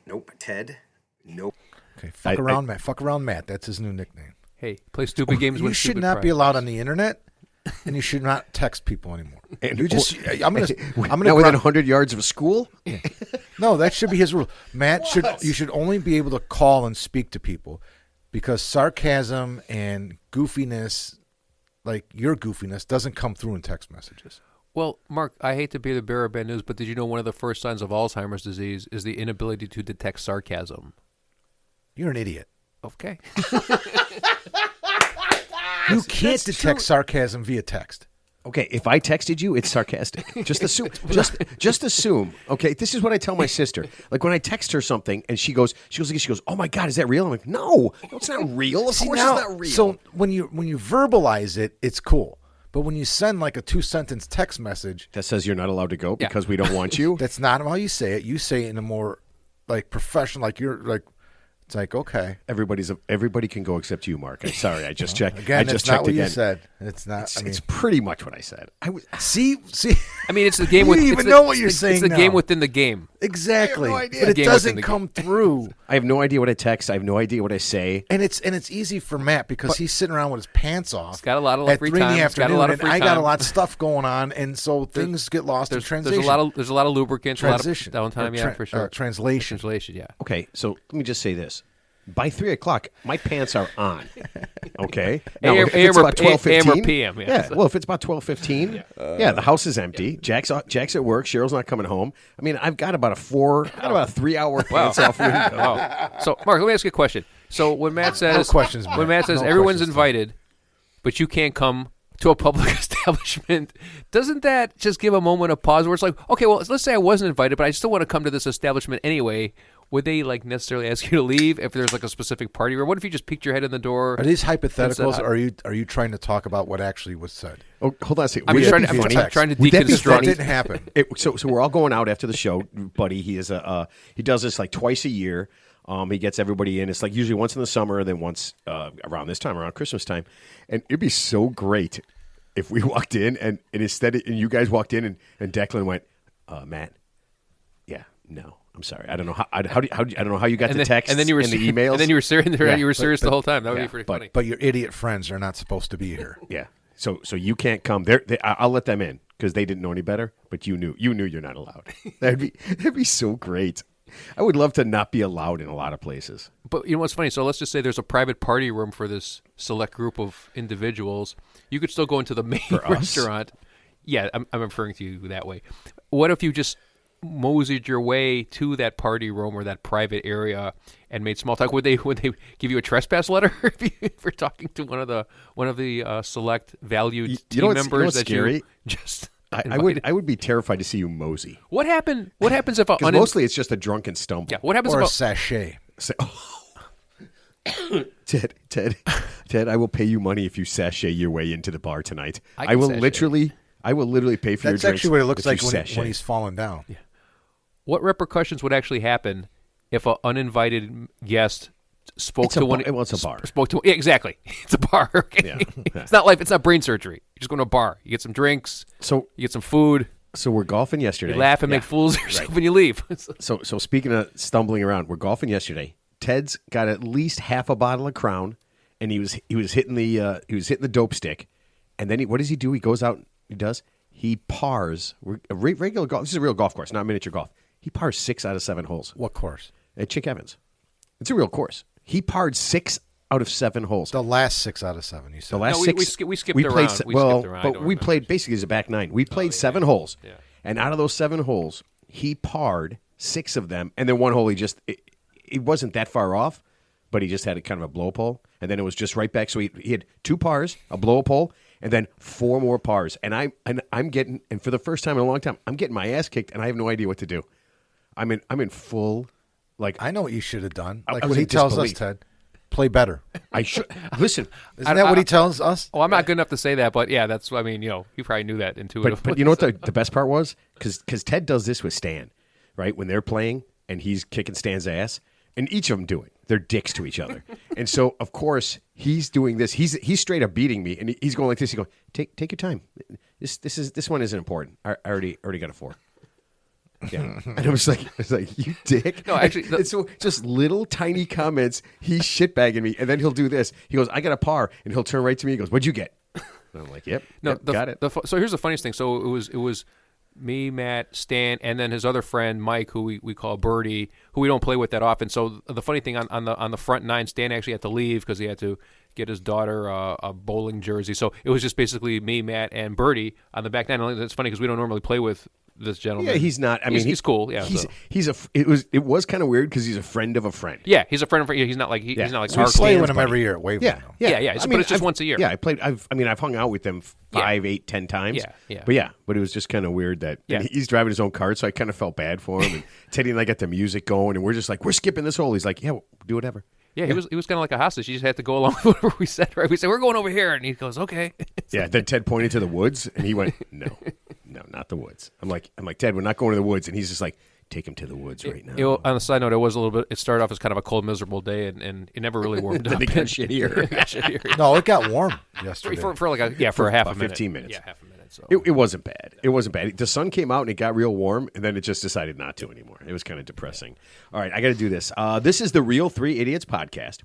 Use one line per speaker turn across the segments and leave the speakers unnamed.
Nope. Ted. Nope.
Okay, fuck around, Matt. Fuck around, Matt. That's his new nickname.
Hey, play stupid games.
You should not be allowed on the internet, and you should not text people anymore.
And
you just, I'm gonna
now within 100 yards of a school.
No, that should be his rule. Matt you should only be able to call and speak to people, because sarcasm and goofiness, like your goofiness, doesn't come through in text messages.
Well, Mark, I hate to be the bearer of bad news, but did you know one of the first signs of Alzheimer's disease is the inability to detect sarcasm?
You're an idiot.
Okay.
You can't detect sarcasm via text.
Okay, if I texted you, it's sarcastic. Just assume. Just assume. Okay, this is what I tell my sister. Like when I text her something, and she goes, "Oh my God, is that real?" I'm like, "No, it's not real. Of course, it's not real."
So when you verbalize it, it's cool. But when you send like a 2-sentence text message
that says you're not allowed to go because we don't want you,
that's not how you say it. You say it in a more like professional, like you're like. It's like, okay.
Everybody can go except you, Mark. I'm sorry. I just checked.
Again,
I just
it's not
checked
what
again.
you said. It's not.
It's pretty much what I said.
See.
I mean, it's the game.
You don't even know what you're saying.
It's the
now.
game within the game.
Exactly.
I have no idea.
But it doesn't come through.
I have no idea what I text. I have no idea what I say.
And it's easy for Matt because he's sitting around with his pants off.
He's got a lot of
at
free
3
time.
in the afternoon, and I got a lot of
time.
stuff going on, and so things get lost in translation.
There's a lot of lubricants.
Transition.
A lot of downtime. For sure.
Translation.
Yeah.
Okay, so let me just say this. By 3 o'clock, my pants are on. Okay, now
AM
if it's about 12:15
or PM.
Yeah. Well, if it's about 12:15, the house is empty. Jack's at work. Cheryl's not coming home. I mean, I've got about a 3-hour pants off window.
Wow. So, Mark, let me ask you a question. So when Matt says everyone's invited, but you can't come to a public establishment, doesn't that just give a moment of pause where it's like, okay, well, let's say I wasn't invited, but I still want to come to this establishment anyway. Would they like necessarily ask you to leave if there's like a specific party? Or what if you just peeked your head in the door?
Are these hypotheticals, or are you trying to talk about what actually was said?
Oh, hold on a second.
I'm trying to deconstruct.
It didn't happen.
So we're all going out after the show, buddy. He does this like twice a year. He gets everybody in. It's like usually once in the summer, then once around this time, around Christmas time. And it'd be so great if we walked in and you guys walked in and Declan went, Matt, yeah, no. I'm sorry. I don't know how. I don't know how you got the text and then you were in the emails.
And then you were serious. You were serious the whole time. That would be pretty funny.
But your idiot friends are not supposed to be here.
Yeah. So you can't come. I'll let them in because they didn't know any better. But you knew you're not allowed. That'd be so great. I would love to not be allowed in a lot of places.
But you know what's funny? So let's just say there's a private party room for this select group of individuals. You could still go into the main restaurant. Yeah, I'm referring to you that way. What if you just moseyed your way to that party room or that private area and made small talk? Would they give you a trespass letter for talking to one of the select valued team members that
scary?
You just
I would be terrified to see you mosey.
What happens if
because mostly it's just a drunken stumble.
Yeah. What happens
or
if
a sachet?
Ted, I will pay you money if you sachet your way into the bar tonight. I will
sachet.
literally pay for your drinks.
That's actually what it looks like when
sachet.
he's falling down.
Yeah. What repercussions would actually happen if an uninvited guest spoke to one?
Well, it's a bar.
Yeah, exactly. It's a bar. Okay?
Yeah.
It's not brain surgery. You just go to a bar. You get some drinks. You get some food.
So we're golfing yesterday.
You laugh and make fools of yourself when you leave.
So speaking of stumbling around, we're golfing yesterday. Ted's got at least half a bottle of Crown, and he was hitting the dope stick, and then what does he do? He goes out. He pars a regular golf. This is a real golf course, not miniature golf. He pars 6 out of 7 holes.
What course?
At Chick Evans. It's a real course. He parred 6 out of 7 holes.
The last 6 out of 7, you said.
The last 6.
We skipped around.
We played basically as a back 9. We played 7 holes.
Yeah.
And out of those 7 holes, he parred 6 of them. And then one hole, it wasn't that far off, but he just had a kind of a blow pole. And then it was just right back. So he had 2 pars, a blow pole, and then 4 more pars. And I'm getting, and for the first time in a long time, I'm getting my ass kicked, and I have no idea what to do. I'm in full, like.
I know what you should have done.
I
Like
was
what he
in
tells
disbelief.
us, Ted. Play better.
I should listen.
Isn't that what he tells us?
Oh, I'm not good enough to say that, but yeah, that's. I mean, he probably knew that intuitively.
But you know what the best part was? Because Ted does this with Stan, right? When they're playing and he's kicking Stan's ass, and each of them do it. They're dicks to each other, and so of course he's doing this. He's straight up beating me, and he's going like this. He's going, take your time. This one isn't important. I already got a 4. Yeah. And I was like, you dick.
No, actually,
it's so just little tiny comments. He's shitbagging me. And then he'll do this. He goes, I got a par. And he'll turn right to me. He goes, what'd you get? And I'm like, yep, got it.
So here's the funniest thing. So it was me, Matt, Stan, and then his other friend Mike, who we call Birdie, who we don't play with that often. So the funny thing on the front nine, Stan actually had to leave because he had to get his daughter a bowling jersey. So it was just basically me, Matt, and Birdie on the back nine. And it's funny because we don't normally play with this gentleman.
Yeah, he's not. I mean,
he's cool. Yeah,
it was kind of weird because he's a friend of a friend.
Yeah, he's a friend of. He's not like he's not like
We play with him
buddy.
every year at Waveland.
Yeah. But it's just once a year.
Yeah, I've hung out with them 5, 8, 10 times.
Yeah.
But it was just kind of weird that
Yeah.
and he's driving his own cart, so I kind of felt bad for him. And Teddy and I got the music going, and we're just like, we're skipping this hole. He's like, yeah, do whatever.
Yeah, he was kind of like a hostage. He just had to go along with whatever we said. Right? We said we're going over here, and he goes, okay.
Yeah. Then Ted pointed to the woods, and he went, no, not the woods. I'm like, Ted, we're not going to the woods, and he's just like, take him to the woods right now.
On the side note, it was a little bit. It started off as kind of a cold, miserable day, and it never really warmed up.
It got shittier.
No, it got warm yesterday.
for a half
about
a minute.
15 minutes.
Yeah, half a minute. So
It wasn't bad. It wasn't bad. The sun came out and it got real warm, and then it just decided not to anymore. It was kind of depressing. All right, I got to do this. This is the Real Three Idiots podcast.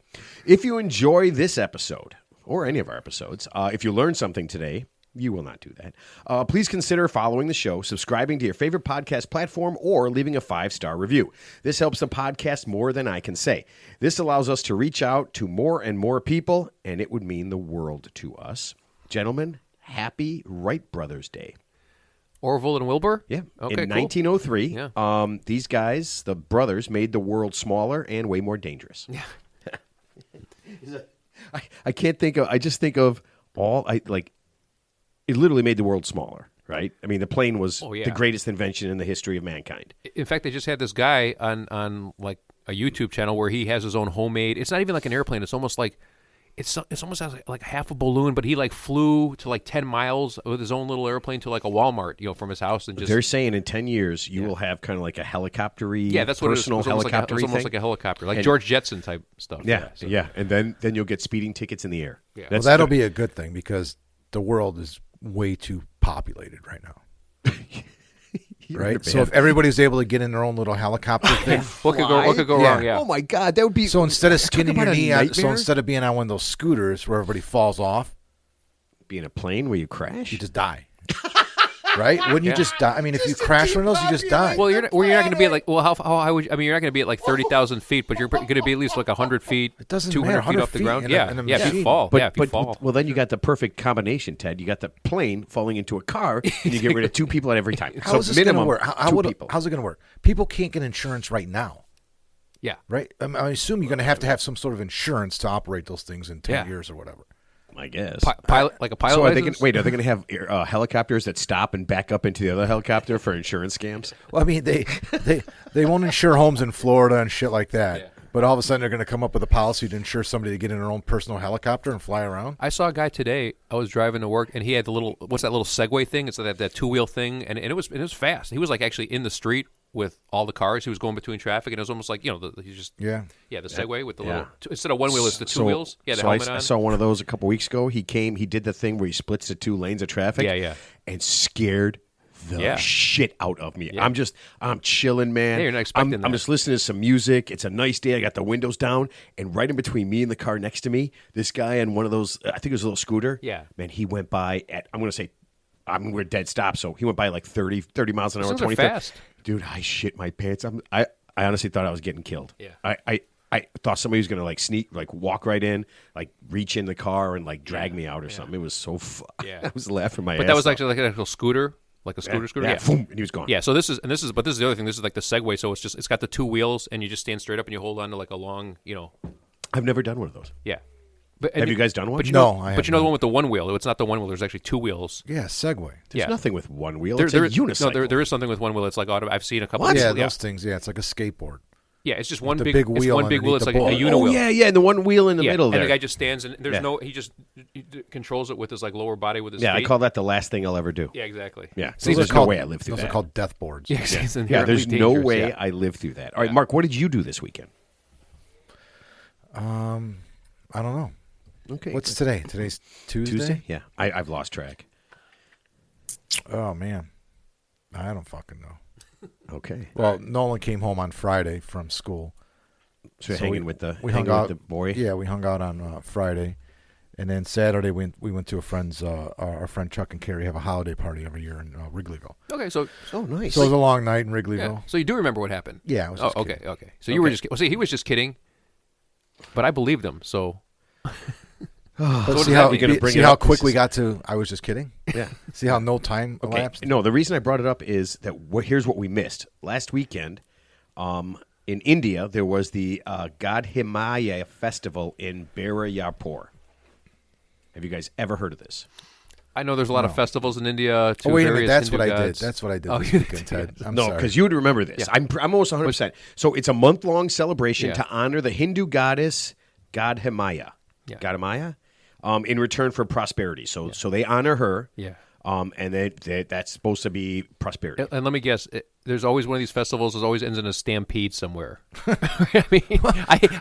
If you enjoy this episode or any of our episodes, if you learned something today, you will not do that. Please consider following the show, subscribing to your favorite podcast platform, or leaving a 5-star review. This helps the podcast more than I can say. This allows us to reach out to more and more people, and it would mean the world to us. Gentlemen, happy Wright Brothers Day.
Orville and Wilbur.
Yeah.
Okay.
In
cool.
1903,
Yeah.
these guys, the brothers, made the world smaller and way more dangerous.
Yeah.
I can't think of. I just think of all. It literally made the world smaller, right? I mean, the plane was the greatest invention in the history of mankind.
In fact, they just had this guy on like a YouTube channel where he has his own homemade. It's not even like an airplane. It's almost like it's almost like half a balloon, but he like flew to like 10 miles with his own little airplane to like a Walmart, from his house, and just.
They're saying in 10 years you will have kind of like a helicopter-y,
that's what
personal
it was. It was almost like a helicopter, like George Jetson type stuff.
Yeah, and then you'll get speeding tickets in the air.
Yeah.
Well, that'll be a good thing because the world is way too populated right now. Right? So if everybody's able to get in their own little helicopter thing.
What could go wrong? Yeah.
Oh my God, that would be.
So instead of skinning your
about a
knee out,
nightmare?
instead of being on one of those scooters where everybody falls off,
be in a plane where you crash.
you just die. Right? Wouldn't you just die? I mean, if you crash one of those, you just die.
Well, you're not going to be at like. Well, how high would you? I mean, you're not going to be at like 30,000 feet, but you're going to be at least like 100 feet.
It doesn't
200
matter,
feet
100
off the
feet
ground.
in a-
Yeah,
in a
if you
machine.
fall.
But,
If you fall.
well, then you got the perfect combination, Ted. You got the plane falling into a car, and you get rid of 2 people at every time.
How is this going to work?
2 people.
How's it going to work? People can't get insurance right now,
Yeah.
right? I assume you're going to have some sort of insurance to operate those things in 10 years or whatever.
I guess.
Pilot, like a pilot.
So are they
license?
are they going to have helicopters that stop and back up into the other helicopter for insurance scams?
Well, I mean, they won't insure homes in Florida and shit like that.
Yeah.
But all of a sudden, they're going to come up with a policy to insure somebody to get in their own personal helicopter and fly around.
I saw a guy today. I was driving to work, and he had the little what's that little Segway thing? It's that 2-wheel thing, and it was fast. He was like actually in the street with all the cars. He was going between traffic, and it was almost like he just the Segway with the little instead of one wheel, it's the 2 wheels. Yeah, the helmet on.
I saw one of those a couple weeks ago. He did the thing where he splits the 2 lanes of traffic.
Yeah.
And scared the shit out of me.
Yeah.
I'm chilling, man.
Yeah, you're not expecting that.
I'm just listening to some music. It's a nice day. I got the windows down, and right in between me and the car next to me, this guy on one of those, I think it was a little scooter.
Yeah.
Man, he went by at, I'm going to say, we're dead stop, so he went by like 30 miles an hour,
Those are
20.
fast.
Dude, I shit my pants. I honestly thought I was getting killed.
Yeah.
I thought somebody was going to like sneak, like walk right in, like reach in the car and like drag me out or something. It was so fun.
Yeah.
I was laughing my ass
But that was
off.
actually like a little scooter, like a scooter.
Yeah,
Yeah.
boom, and he was gone.
Yeah, so this is the other thing. This is like the Segway. So it's got the 2 wheels, and you just stand straight up and you hold on to like a long,
I've never done one of those.
yeah. But,
Have you guys done one?
But
No, I
but
have
you know the
not.
one with the 1 wheel. It's not the 1 wheel. There's actually 2 wheels.
Yeah, Segway.
There's nothing with one wheel.
There,
It's a
there-
unicycle.
No, there is something with 1 wheel. It's like I've seen a couple.
Yeah,
Of
those things. Yeah, it's like a skateboard.
Yeah, it's just one
the
big.
big
It's
wheel
one big wheel.
underneath
It's
the
like a
ball.
uniwheel.
Oh yeah, and the one wheel in the middle
and
there.
the guy just stands and there's
Yeah.
he controls it with his like lower body with his
Yeah,
feet.
I call that the last thing I'll ever do.
Yeah, exactly.
Yeah.
Those
There's
are
no
called,
way I live through
those
that.
are called death boards.
Yeah, it's
Yeah,
inherently
there's no
dangerous,
way
yeah.
I live through that. All right, Mark, what did you do this weekend?
I don't know.
Okay.
What's today? Today's Tuesday?
Yeah, I've lost track.
Oh, man. I don't fucking know.
Okay.
Well, Nolan came home on Friday from school.
So you're
So
hanging with the
we
hanging
hung
with
out.
the boy.
Yeah, we hung out on Friday, and then Saturday we went to a friend's. Our friend Chuck and Carrie have a holiday party every year in Wrigleyville.
Okay, so
Oh, nice.
So it was a long night in
yeah.
Wrigleyville.
So you do remember what happened?
Yeah, I was
Oh,
just
okay,
kidding.
okay. So you were just well, see, he was just kidding, but I believed him. So
But
what
see
does
how
that mean?
Gonna bring
see
it
how
up?
quick
This
we
is-
got to. I was just kidding.
Yeah.
See how no time
Okay.
elapsed.
No, the reason I brought it up is that here's what we missed last weekend. In India, there was the Gadhimaya Festival in Berayapur. Have you guys ever heard of this?
I know there's a lot of festivals in India. To
Oh, wait a minute.
various
That's
Hindu
what I did.
gods.
That's what I did
Oh,
this
you
weekend, Ted. I'm
No,
sorry.
because you would remember this.
Yeah.
I'm almost 100%. So it's a month-long celebration
Yeah.
to honor the Hindu goddess Gadhimaya.
Yeah.
Gadhimaya? In return for prosperity. So they honor her.
Yeah.
And that's supposed to be prosperity.
And let me guess, there's always one of these festivals that always ends in a stampede somewhere. I mean,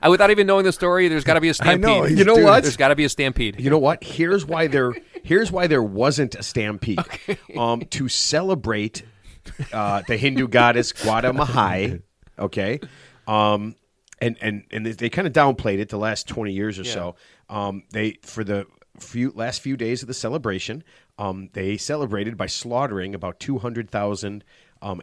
I without even knowing the story, there's got to be a stampede.
know,
You know what?
There's got to be a stampede.
You know what? Here's why there wasn't a stampede. To celebrate the Hindu goddess Guadamahai, okay? And they kind of downplayed it the last 20 years or so. They for the last few days of the celebration, they celebrated by slaughtering about 200,000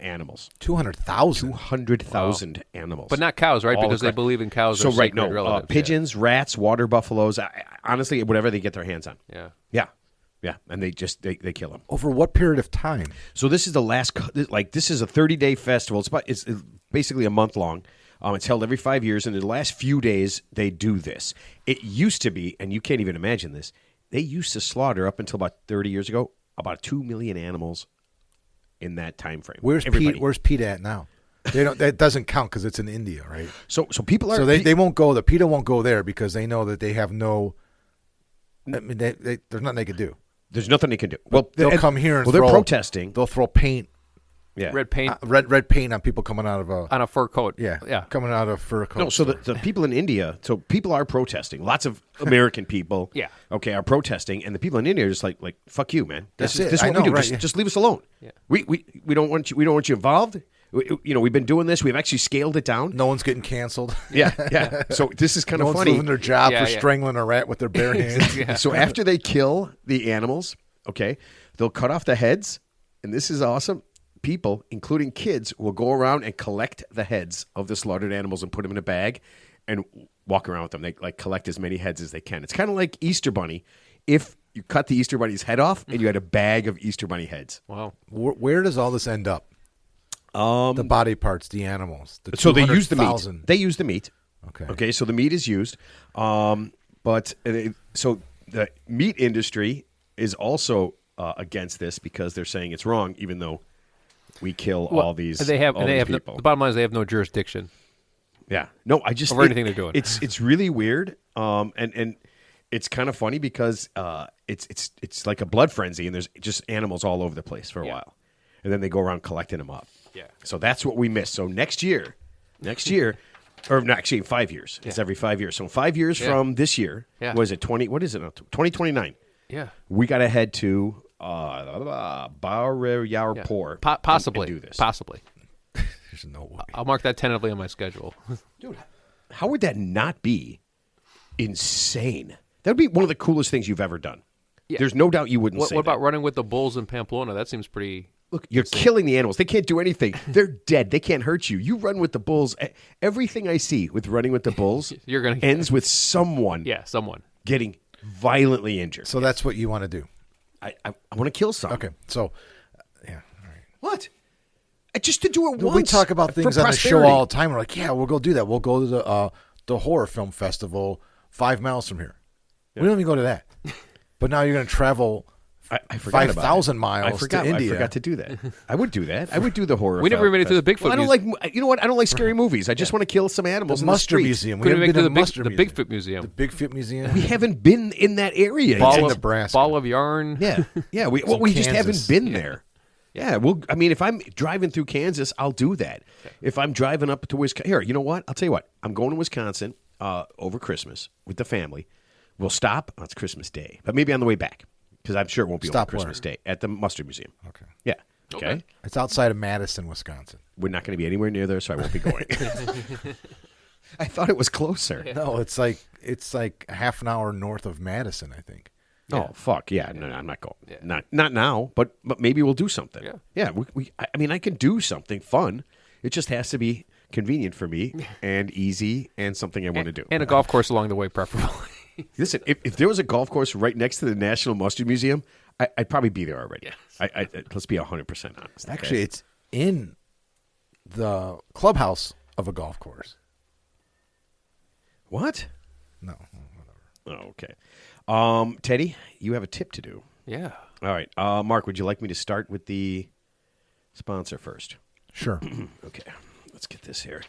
animals.
200,000.
200,000 animals.
But not cows, right?
All
Because they
across-
believe in cows.
So
are
right,
sacred
no,
relatives.
pigeons, rats, water buffaloes. Honestly, whatever they get their hands on.
Yeah.
Yeah, and they just they kill them.
Over what period of time?
So this is the last, this is a 30-day festival. It's basically a month long. It's held every 5 years, and in the last few days they do this. It used to be, and you can't even imagine this. They used to slaughter up until about 30 years ago about 2 million animals in that time frame.
Where's
Everybody.
Pete? Where's Pete at now? They don't. That doesn't count because it's in India, right?
So people are
So they won't go. The PETA won't go there because they know that they have no. I mean, there's nothing they could do.
There's nothing they can do. Well,
They'll come here and
they're
throw,
protesting.
They'll throw paint,
Yeah,
Red paint
red paint on people coming out of a
on a fur coat.
yeah
Yeah.
coming out of fur coats.
No, so the people in India, so people are protesting. Lots of American people,
Yeah.
okay, are protesting, and the people in India are just like fuck you, man.
That's
This
it.
is
I
what we
know,
do.
right, yeah.
Just leave us alone.
Yeah.
We don't want you. We don't want you involved. We've been doing this. We've actually scaled it down.
no one's getting canceled.
Yeah. So this is kind
No
of
one's
funny.
losing their job
Yeah,
for
yeah.
strangling a rat with their bare hands.
Yeah.
So after they kill the animals, okay, they'll cut off the heads, and this is awesome. People, including kids, will go around and collect the heads of the slaughtered animals and put them in a bag and walk around with them. They collect as many heads as they can. It's kind of like Easter Bunny. If you cut the Easter Bunny's head off and you had a bag of Easter Bunny heads.
Wow.
Where does all this end up? The body parts, the animals. The
So they use the meat.
200,000.
They use the meat.
Okay.
Okay, so the meat is used. But so the meat industry is also against this because they're saying it's wrong, even though we kill all these
They have.
all
They
these
have.
people.
The bottom line is they have no jurisdiction.
Yeah. No, I just
Over anything they're doing.
It's really weird. And it's kind of funny because it's like a blood frenzy, and there's just animals all over the place for a while, and then they go around collecting them up.
Yeah.
So that's what we missed. So next year, or no, actually in 5 years. It's every 5 years. So 5 years from this year,
Yeah.
what is it? 2029.
Yeah.
We got to head to Baryarpur.
Possibly.
and do this.
Possibly.
There's no way.
I'll mark that tentatively on my schedule.
Dude, how would that not be insane? That would be one of the coolest things you've ever done.
Yeah.
There's no doubt you wouldn't
What
say
about
that.
running with the bulls in Pamplona? That seems pretty.
Look, you're killing the animals. They can't do anything. They're dead. They can't hurt you. You run with the bulls. Everything I see with running with the bulls
You're gonna-
ends with someone
Yeah, someone.
getting violently injured.
So that's what you want to do.
I want to kill some.
Okay. So, yeah. All right.
What? Just to do it once.
We talk about
for
things on the show
prosperity.
all the time. We're like, yeah, we'll go do that. We'll go to the horror film festival 5 miles from here. We don't even go to that. But now you're going to travel
I forgot about it.
5,000 miles
I forgot,
to India.
I forgot to do that. I would do that. I would do the horror.
We never
film
made it to the
fest-
Bigfoot
Well, I don't like. You know what? I don't like scary movies. I just want to kill some animals
The
in the
Mustard
streets.
Museum. We
Couldn't
haven't
make
been
it
to
to
Mustard
the
Museum.
Bigfoot Museum.
The Bigfoot Museum.
We haven't been in that area.
Ball
yet.
of Nebraska.
Ball of yarn.
Yeah. We just
Kansas.
haven't been there. Yeah. Well, I mean, if I'm driving through Kansas, I'll do that. If I'm driving up to Wisconsin, here, you know what? I'll tell you what. I'm going to Wisconsin over Christmas with the family. We'll stop. Oh, it's Christmas Day, but maybe on the way back because I'm sure it won't be
Stop
over Christmas
where?
Day at the Mustard Museum.
Okay.
Yeah. Okay.
It's outside of Madison, Wisconsin.
We're not going to be anywhere near there, so I won't be going. I thought it was closer.
No, it's like half an hour north of Madison, I think.
Oh fuck yeah! No, I'm not going. Yeah. Not now, but maybe we'll do something. Yeah. I mean, I can do something fun. It just has to be convenient for me and easy and something I want to do.
And a golf course along the way, preferably.
Listen, if there was a golf course right next to the National Mustard Museum, I'd probably be there already.
Yes.
Let's be 100% honest.
Actually, it's in the clubhouse of a golf course.
What?
No.
Oh, okay. Teddy, you have a tip to do.
Yeah.
All right. Mark, would you like me to start with the sponsor first?
Sure.
Okay. Let's get this here.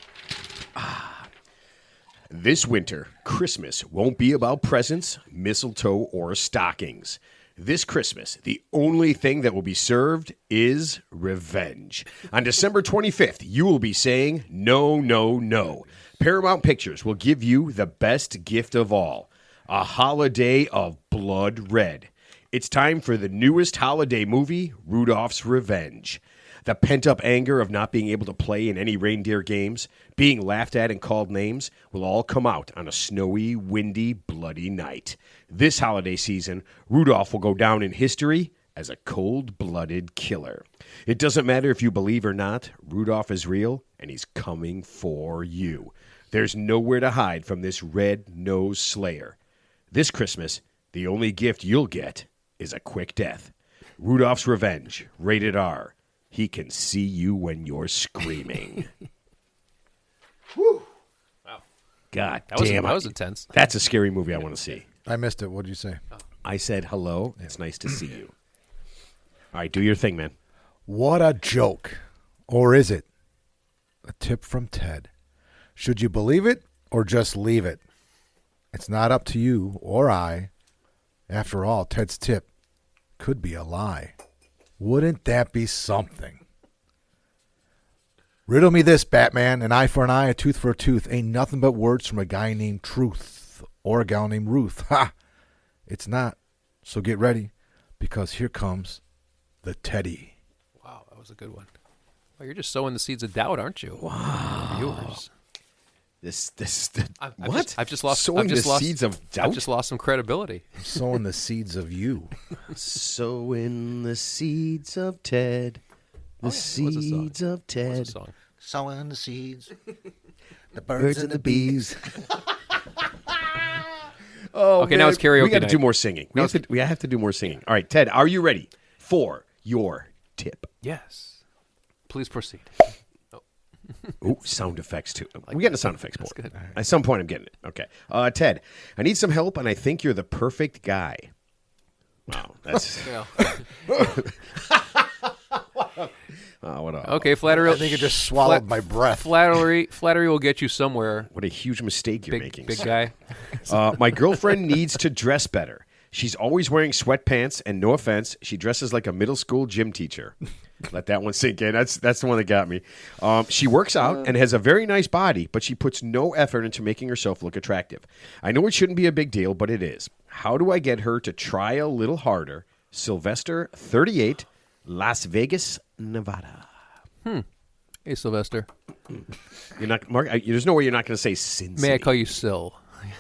This winter, Christmas won't be about presents, mistletoe, or stockings. This Christmas, the only thing that will be served is revenge. On December 25th, you will be saying, no, no, no. Paramount Pictures will give you the best gift of all, a holiday of blood red. It's time for the newest holiday movie, Rudolph's Revenge. The pent-up anger of not being able to play in any reindeer games, being laughed at and called names, will all come out on a snowy, windy, bloody night. This holiday season, Rudolph will go down in history as a cold-blooded killer. It doesn't matter if you believe or not, Rudolph is real, and he's coming for you. There's nowhere to hide from this red-nosed slayer. This Christmas, the only gift you'll get is a quick death. Rudolph's Revenge, rated R. He can see you when you're screaming.
Wow.
God
That
damn.
was intense.
That's a scary movie I want to see.
I missed it. What did you say?
I said hello. It's nice to see you. All right, do your thing, man.
What a joke. Or is it? A tip from Ted. Should you believe it or just leave it? It's not up to you or I. After all, Ted's tip could be a lie. Wouldn't that be something? Riddle me this, Batman. An eye for an eye, a tooth for a tooth. Ain't nothing but words from a guy named Truth or a gal named Ruth. Ha! It's not. So get ready, because here comes the Teddy.
Wow, that was a good one. Well, you're just sowing the seeds of doubt, aren't you? Wow. Viewers.
What?
I've just lost.
Sowing the seeds of doubt?
I've just lost some credibility.
I'm sowing the seeds of you.
Sowing the seeds of Ted. The seeds of Ted.
What's the song?
Sowing the seeds. The birds and the bees.
Oh,
Okay,
man.
now it's karaoke
We got to
night.
do more singing. We have to do more singing. All right, Ted, are you ready for your tip?
Yes. Please proceed.
Ooh, sound effects too. We're getting a sound effects board.
good.
At some point, I'm getting it. Okay, Ted, I need some help, and I think you're the perfect guy. Wow, that's
Yeah.
what a
Okay, flattery.
I think it just swallowed my breath.
Flattery will get you somewhere.
what a huge mistake you're
Big,
making.
big guy.
My girlfriend needs to dress better. She's always wearing sweatpants, and no offense, she dresses like a middle school gym teacher. Let that one sink in. That's the one that got me. She works out and has a very nice body, but she puts no effort into making herself look attractive. I know it shouldn't be a big deal, but it is. How do I get her to try a little harder? Sylvester, 38, Las Vegas, Nevada.
Hey, Sylvester.
You're not, Mark. There's no way you're not going to say Sin City.
May I call you Sil?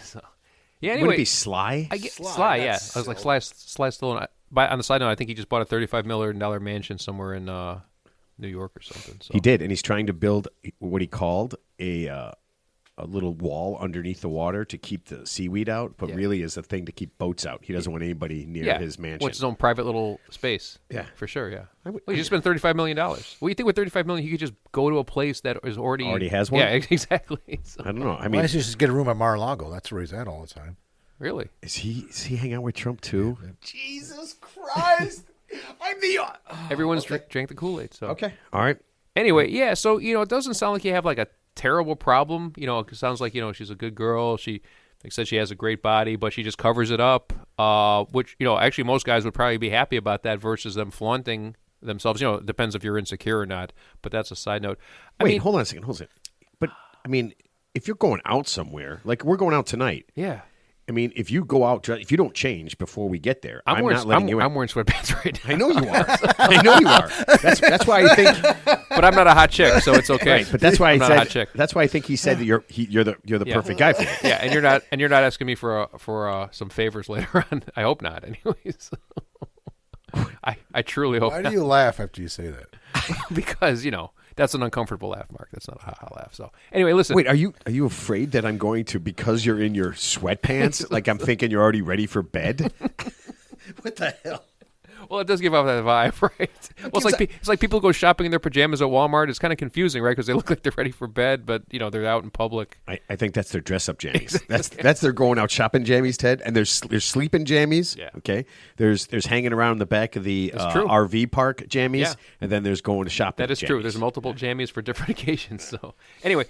So, yeah. Anyway,
Wouldn't it be Sly?
I get Sly. Yeah, I was like Sly Stallone. On the side note, I think he just bought a $35 million mansion somewhere in New York or something. So.
He did, and he's trying to build what he called a little wall underneath the water to keep the seaweed out, but really is a thing to keep boats out. He doesn't want anybody near his mansion.
What's his own private little space?
Yeah.
For sure, yeah. Well, he just spent $35 million. Well, you think with $35 million, he could just go to a place that is already
has one?
Yeah, exactly. So,
I don't know. I
Why
mean,
don't you just get a room at Mar-a-Lago? That's where he's at all the time.
really?
is he hang out with Trump too?
Jesus Christ! I'm the.
Everyone's drank the Kool-Aid. So
Okay, all right.
Anyway, yeah. So it doesn't sound like you have like a terrible problem. It sounds like she's a good girl. She, like I said, she has a great body, but she just covers it up. Which actually most guys would probably be happy about that versus them flaunting themselves. It depends if you're insecure or not. But that's a side note.
Hold on a second. Hold on. But I mean, if you're going out somewhere, like we're going out tonight,
Yeah.
I mean, if you go out, if you don't change before we get there, I'm not letting you in.
I'm wearing sweatpants right now.
I know you are. I know you are. That's why I think.
But I'm not a hot chick, so it's okay.
Right, but that's why
I'm
I
not
said.
a hot chick.
That's why I think he said that you're the perfect guy for it.
Yeah, and you're not asking me for some favors later on. I hope not. Anyways, I truly hope.
Why
not.
do you laugh after you say that?
Because that's an uncomfortable laugh, Mark. That's not a ha-ha laugh. So anyway, listen.
Wait, are you afraid that I'm going to, because you're in your sweatpants, like I'm thinking you're already ready for bed? What the hell?
Well, it does give off that vibe, right? Well, it's like people go shopping in their pajamas at Walmart. It's kind of confusing, right? Because they look like they're ready for bed, but they're out in public.
I think that's their dress-up jammies. That's their going out shopping jammies, Ted. And there's sleeping jammies.
Yeah.
Okay. There's hanging around in the back of the RV park jammies,
Yeah.
and then there's going to shopping.
That is
jammies.
true. There's multiple jammies for different occasions. So anyway,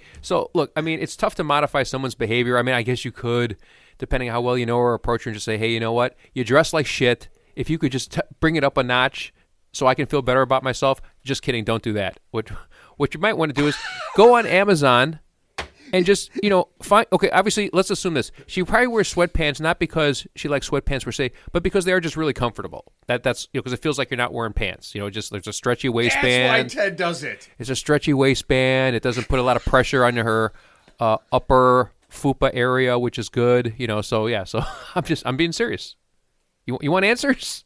look, I mean, it's tough to modify someone's behavior. I mean, I guess you could, depending on how well you know her, approach her and just say, hey, you know what? You dress like shit. If you could just bring it up a notch so I can feel better about myself, just kidding, don't do that. What you might want to do is go on Amazon and just, find, okay, obviously, let's assume this. She probably wears sweatpants not because she likes sweatpants per se, but because they are just really comfortable. That's because it feels like you're not wearing pants. Just there's a stretchy waistband.
That's why Ted does it.
It's a stretchy waistband. It doesn't put a lot of pressure on her upper fupa area, which is good. So yeah, so I'm being serious. You want answers?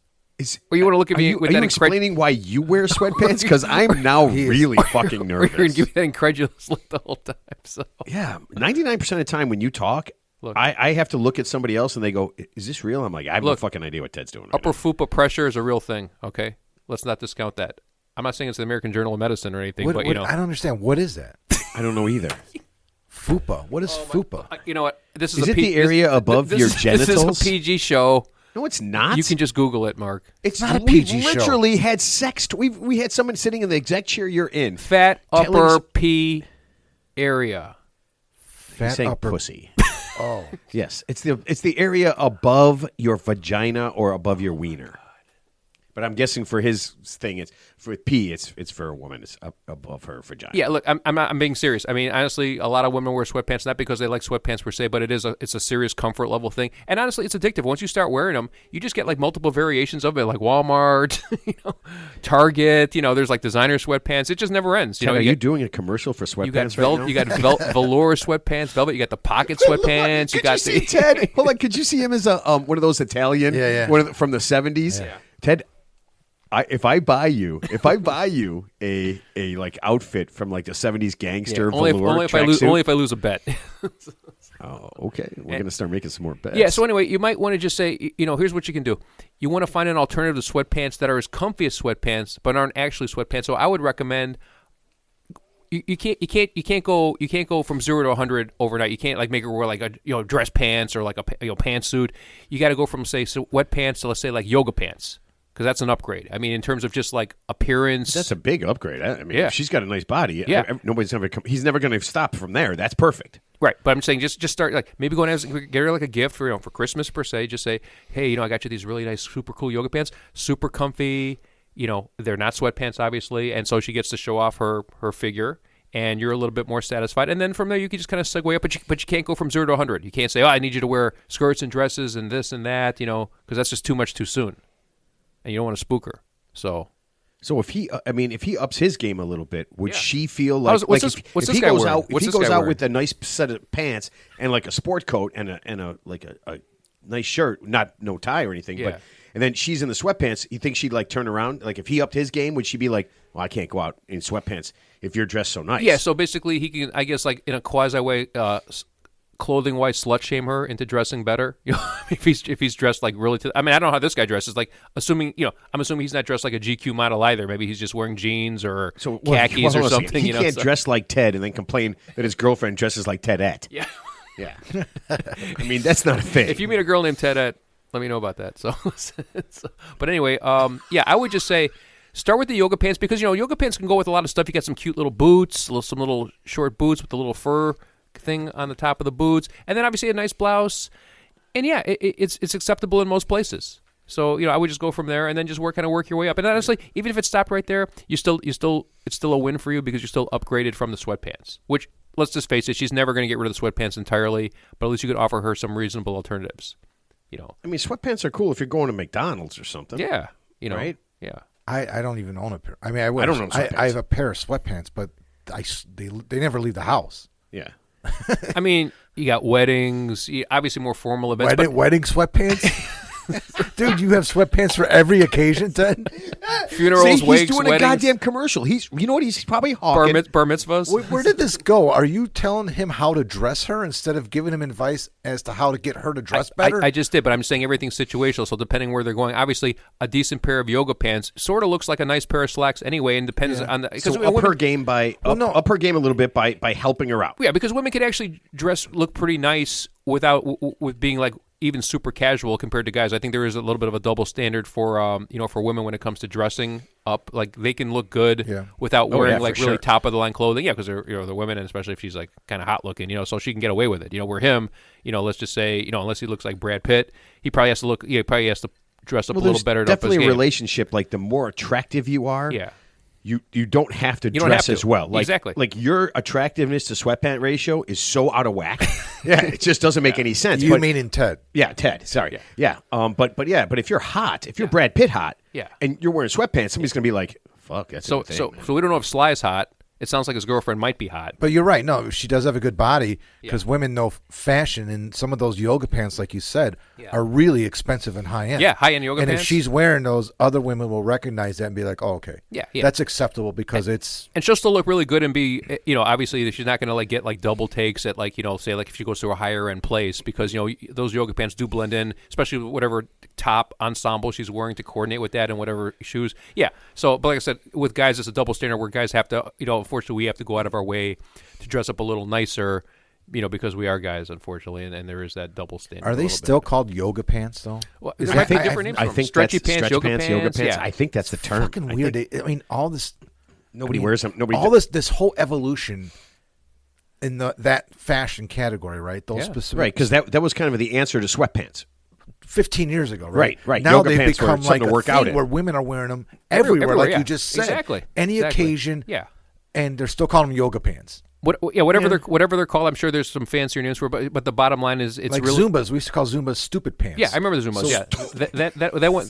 Or you want to look at me with
are
that
you explaining why you wear sweatpants? Because I'm now really fucking nervous.
You're going to give me that incredulous look the whole time. So
yeah, 99% of the time when you talk,
look,
I have to look at somebody else and they go, "Is this real?" I'm like, I have no fucking idea what Ted's doing. Right
upper
now.
fupa pressure is a real thing. Okay, let's not discount that. I'm not saying it's the American Journal of Medicine or anything, but
I don't understand. What is that?
I don't know either.
Fupa. What is fupa?
You know what? This is
it the area above your genitals?
This is a PG show.
No, it's not.
You can just Google it, Mark.
It's
not a PG
show. We literally had sex. We had someone sitting in the exec chair you're in.
Fat upper P area.
Fat
saying
upper
pussy.
Oh,
Yes, it's the area above your vagina or above your wiener. But I'm guessing for his thing, it's for P. It's for a woman. It's up above her vagina.
Yeah, look, I'm being serious. I mean, honestly, a lot of women wear sweatpants not because they like sweatpants per se, but it's a serious comfort level thing. And honestly, it's addictive. Once you start wearing them, you just get like multiple variations of it, like Walmart, Target. There's like designer sweatpants. It just never ends.
Ted, are you doing a commercial for sweatpants
You got
right now?
you got velour sweatpants, velvet. You got the pocket sweatpants.
Could you see Ted? Hold on. Could you see him as a one of those Italian?
Yeah.
One of from the 70s.
Yeah.
Ted. If I buy you a like outfit from like the 70s gangster
only
velour
if I lose a bet.
Oh, okay. We're gonna start making some more bets.
Yeah. So anyway, you might want to just say, here's what you can do. You want to find an alternative to sweatpants that are as comfy as sweatpants, but aren't actually sweatpants. So I would recommend. You can't go from 0 to 100 overnight. You can't like make her wear like a dress pants or like a pantsuit. You got to go from say sweatpants to let's say like yoga pants. Because that's an upgrade. I mean, in terms of just like appearance.
That's a big upgrade. I mean,
Yeah.
if she's got a nice body.
Yeah.
He's never going to stop from there. That's perfect.
Right. But I'm saying just start like maybe go and get her like a gift for Christmas per se. Just say, hey, I got you these really nice, super cool yoga pants, super comfy. They're not sweatpants, obviously, and so she gets to show off her figure, and you're a little bit more satisfied. And then from there, you can just kind of segue up, but you can't go from 0 to 100. You can't say, I need you to wear skirts and dresses and this and that, because that's just too much too soon. And you don't want to spook her. So
if he ups his game a little bit, would
Yeah.
she feel like
What's
if
this
he
guy
goes
wearing?
out
What's
if
this
he goes
guy
out
wearing?
with a nice set of pants and like a sport coat and a nice shirt, no tie or anything,
Yeah.
but and then she's in the sweatpants, you think she'd like turn around? Like if he upped his game, would she be like, well, I can't go out in sweatpants if you're dressed so nice?
yeah, so basically he can, I guess, like in a quasi way, clothing wise, slut shame her into dressing better. If he's dressed like really. I don't know how this guy dresses. Like I'm assuming he's not dressed like a GQ model either. Maybe he's just wearing jeans or khakis or
hold on a second.
something.
He can't dress like Ted and then complain that his girlfriend dresses like Tedette.
Yeah.
Yeah. I mean, that's not a thing.
If you meet a girl named Tedette, let me know about that. So but anyway, I would just say start with the yoga pants because yoga pants can go with a lot of stuff. You got some cute little boots, some little short boots with the little fur thing on the top of the boots, and then obviously a nice blouse. And yeah, it's acceptable in most places. So I would just go from there and then just work your way up. And honestly, even if it stopped right there, it's still a win for you because you're still upgraded from the sweatpants. Which let's just face it, she's never going to get rid of the sweatpants entirely, but at least you could offer her some reasonable alternatives.
I mean, sweatpants are cool if you're going to McDonald's or something.
Yeah.
Right?
Yeah.
I don't even own a pair. I mean, I
don't own sweatpants.
I have a pair of sweatpants, but they never leave the house.
Yeah.
I mean, you got weddings, obviously more formal events.
Wedding sweatpants? Dude, you have sweatpants for every occasion, Ted?
Funerals,
See,
wakes,
he's doing
weddings,
a goddamn commercial. You know what? He's probably hawking.
bar mitzvahs.
Where did this go? Are you telling him how to dress her instead of giving him advice as to how to get her to dress better?
I just did, but I'm saying everything's situational. So depending where they're going, obviously a decent pair of yoga pants sort of looks like a nice pair of slacks anyway, and depends on the.
So up her game up her game a little bit by helping her out.
Yeah, because women could actually look pretty nice with being like even super casual compared to guys. I think there is a little bit of a double standard for for women when it comes to dressing up. Like they can look good without wearing like really top of the line clothing. Yeah, because they're women, and especially if she's like kind of hot looking, so she can get away with it. Where him, let's just say, unless he looks like Brad Pitt, he probably has to dress up a little better.
Definitely
to up his
a
game.
relationship. Like the more attractive you are,
Yeah.
You don't have to
You don't
dress
have to.
as well. Like,
Exactly.
Like your attractiveness to sweatpant ratio is so out of whack. It just doesn't make any sense.
You mean in Ted?
Yeah, Ted. Sorry. Yeah. But if you're hot, if you're Brad Pitt hot, and you're wearing sweatpants, somebody's gonna be like, "Fuck, that's
So
a thing,
so
man."
so we don't know if Sly's hot. It sounds like his girlfriend might be hot.
But you're right. No, she does have a good body because women know fashion, and some of those yoga pants, like you said, are really expensive and high end.
Yeah, high-end yoga
and
pants.
if she's wearing those, other women will recognize that and be like, "Oh, okay,
Yeah.
that's acceptable because it's."
And she'll still look really good and be, obviously she's not going to like get like double takes at like, say like if she goes to a higher end place because, those yoga pants do blend in, especially with whatever top ensemble she's wearing to coordinate with that and whatever shoes. Yeah. So, but like I said, with guys, it's a double standard where guys have to, unfortunately we have to go out of our way to dress up a little nicer, because we are guys, unfortunately, and there is that double standard.
Are they still called yoga pants though?
Well,
Is
there might
that-
be different names.
I
for them.
think
stretchy
that's
pants, yoga pants. Yeah.
I think that's the term.
Fucking weird. I mean, all this.
Nobody wears them. Nobody.
All this whole evolution in that fashion category, right? Those specific,
Right, because that was kind of the answer to sweatpants.
15 years ago, right?
Right.
Now
Yoga
they've
pants were
become
something
like
to work
a
out
thing
in.
where women are wearing them everywhere, like
yeah.
you just said.
Exactly.
Any occasion.
Yeah.
And they're still calling them yoga pants.
Whatever they're called. I'm sure there's some fancier names for it, but the bottom line is it's
Like
really
Zumbas. We used to call Zumbas stupid pants.
Yeah, I remember the Zumbas.
So-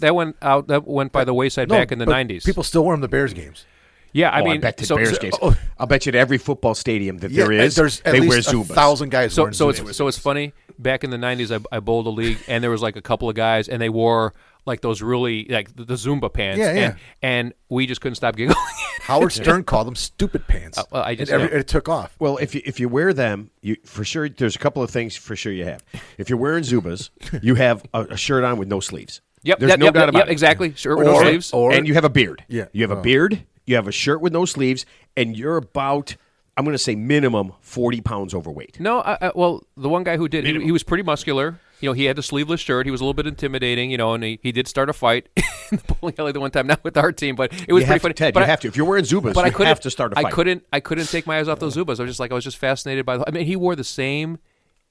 that went by the wayside back in the
but
90s.
People still wear them to Bears games.
Yeah, I
I
mean,
bet to
so,
Bears
so,
games. I'll bet you at every football stadium that there is,
there's at
they wear
least
Zubas.
1,000 guys
so
wearing
so
Zubas.
it's funny. Back in the 90s, I bowled a league, and there was like a couple of guys, and they wore like those really like the Zumba pants.
Yeah.
And we just couldn't stop giggling.
Howard Stern called them stupid pants. It took off.
Well, if you wear them, you for sure. There's a couple of things for sure you have. If you're wearing Zubas, you have a shirt on with no sleeves.
Yep,
there's no doubt about it.
Exactly. Shirt with no sleeves.
And you have a beard.
Yeah.
You have a beard. You have a shirt with no sleeves, and you're about, I'm going to say minimum 40 pounds overweight.
No, well, the one guy who did, he was pretty muscular. He had the sleeveless shirt. He was a little bit intimidating, and he did start a fight in the bowling alley the one time, not with our team, but it was pretty funny.
Ted,
but
you have to. If you're wearing Zubas,
but
you have to start a fight.
I couldn't take my eyes off those Zubas. I was just fascinated by I mean, he wore the same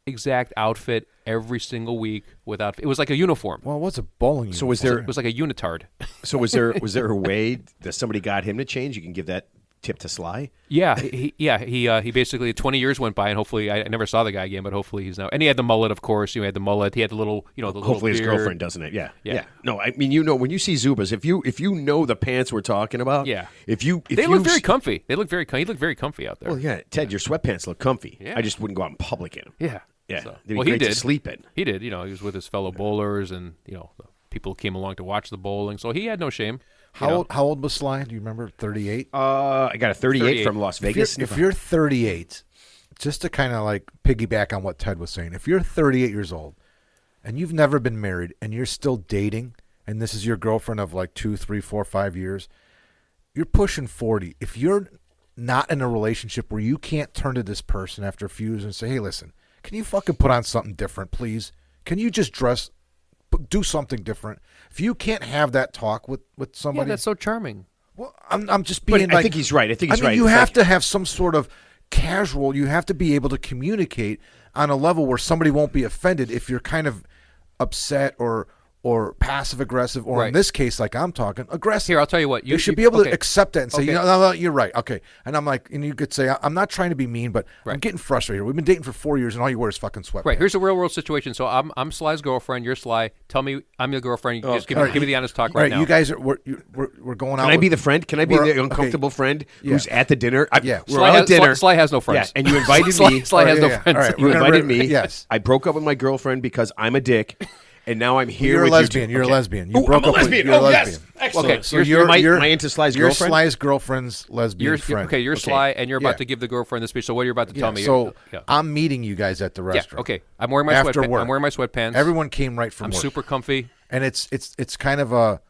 exact outfit every single week without. It was like a uniform.
Well, what's a bowling
So
uniform?
It was like a unitard.
So was there a way that somebody got him to change? You can give that tip to Sly.
Yeah, he basically 20 years went by, and hopefully I never saw the guy again, but hopefully he's now. And he had the mullet, of course. He had the mullet. He had the little, the
Hopefully
little
his
beard.
girlfriend doesn't it. Yeah.
Yeah.
No, I mean, when you see Zubas, if you know the pants we're talking about,
Yeah.
If
They look very comfy. He looked very comfy out there.
Well, yeah, Ted, your sweatpants look comfy.
Yeah.
I just wouldn't go out in public in them.
Yeah.
Yeah,
So-
they'd be
well, he
great to
did.
sleep in.
He did. He was with his fellow bowlers, and the people came along to watch the bowling, so he had no shame.
How old was Sly? Do you remember? 38?
I got a 38 from Las Vegas.
If you're 38, just to kind of like piggyback on what Ted was saying, if you're 38 years old and you've never been married and you're still dating, and this is your girlfriend of like 2, 3, 4, 5 years, you're pushing 40. If you're not in a relationship where you can't turn to this person after a few years and say, hey, listen, can you fucking put on something different, please? Can you just do something different? If you can't have that talk with somebody.
Yeah, that's so charming.
Well, I'm just being
I think he's right. I think he's right.
You
It's
have
like-
to have some sort of casual. You have to be able to communicate on a level where somebody won't be offended if you're kind of upset or or passive aggressive, or in
Right.
this case, like I'm talking, aggressive.
Here, I'll tell you what.
You should be able
okay.
to accept that and say,
Okay.
no, you're right. Okay. And I'm like, and you could say, I'm not trying to be mean, but I'm
Right.
getting frustrated. We've been dating for 4 years and all you wear is fucking sweatpants.
Right. Here's a real world situation. So I'm Sly's girlfriend. You're Sly. Tell me I'm your girlfriend. You just give me the honest talk
All
right now.
You guys are, we're going out.
Can I be the friend? Can I be
We're-
the uncomfortable friend
Yeah.
who's at the dinner?
Yeah.
We're
Sly
out
has,
at dinner.
Sly has no friends.
Yeah, and you invited
Sly,
me.
Sly has no
yeah.
friends.
All right,
You
we're gonna
invited
re-
me.
yes.
I broke up with my girlfriend because I'm a dick, and now I'm here
You're a
with
lesbian.
you.
You're a
Okay.
lesbian. You
Ooh,
broke
I'm a
up with-
lesbian.
you're a
Oh, yes.
lesbian.
Excellent.
Okay,
So
you're-
am I into Sly's
you're
girlfriend?
Sly's girlfriend's lesbian friend.
Okay, you're
Okay.
Sly, and you're about
Yeah.
to give the girlfriend the speech. So what are you about to tell me?
So
yeah.
I'm meeting you guys at the
Yeah,
restaurant.
okay. I'm wearing my
After
sweatpants.
work.
I'm wearing my sweatpants.
Everyone came right from
I'm
work.
super comfy.
And it's kind of a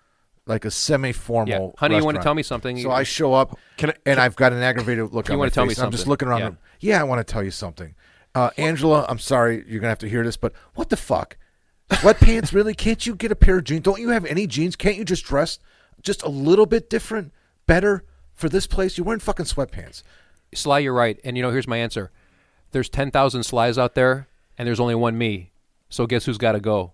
like a semi-formal.
Yeah. Honey, you want to
restaurant.
tell me something?
So I show up, and I've got an aggravated look on my
wanna tell me
face. I'm just
something?
looking around.
Yeah.
Yeah, I want to tell you something. Angela, I'm sorry you're gonna have to hear this, but what the fuck? Sweatpants, really? Can't you get a pair of jeans? Don't you have any jeans? Can't you just dress just a little bit different, better for this place? You're wearing fucking sweatpants.
Sly, you're right. And here's my answer. There's 10,000 Slys out there, and there's only one me. So guess who's got to go?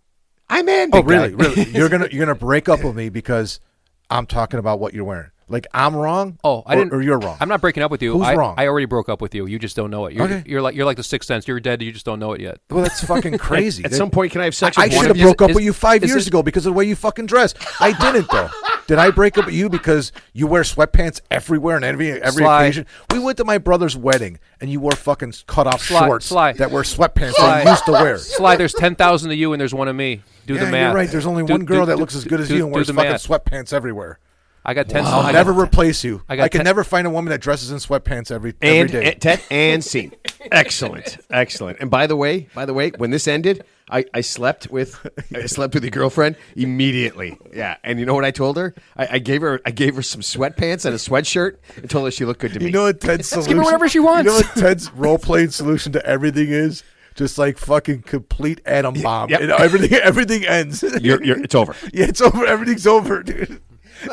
I'm in.
Oh,
big guy.
really? You're gonna break up with me because I'm talking about what you're wearing. Like I'm wrong?
Oh, I didn't.
Or you're wrong.
I'm not breaking up with you.
Who's wrong?
I already broke up with you. You just don't know it.
Okay.
You're like the Sixth Sense. You're dead. You just don't know it yet.
Well, that's fucking crazy.
At some point, can I have sex
I
with
should
one
have
of you?
broke up
is-
with you 5
is
years
this-
ago because of the way you fucking dress. I didn't though. Did I break up with you because you wear sweatpants everywhere and every
Sly.
occasion? We went to my brother's wedding and you wore fucking cut off
Sly,
shorts
Sly.
that were sweatpants
Sly.
that you used to wear.
Sly, there's 10,000 of you, and there's one of me. Do
Yeah,
the math.
you're right. There's only one girl that looks as good as you and wears
the
fucking
math.
sweatpants everywhere.
I got 10.
I'll
I
never
got,
replace you.
I
I,
got
can
10
never find a woman that dresses in sweatpants every
And
day.
Ted and scene. Excellent. And by the way, when this ended, I slept with your girlfriend immediately. Yeah, and you know what I told her? I gave her some sweatpants and a sweatshirt and told her she looked good to me.
You know what Ted's solution?
give her whatever she wants.
You know what Ted's role-playing solution to everything is? Just like fucking complete atom bomb.
Yep.
You know, everything ends.
It's over.
Yeah, it's over. Everything's over, dude.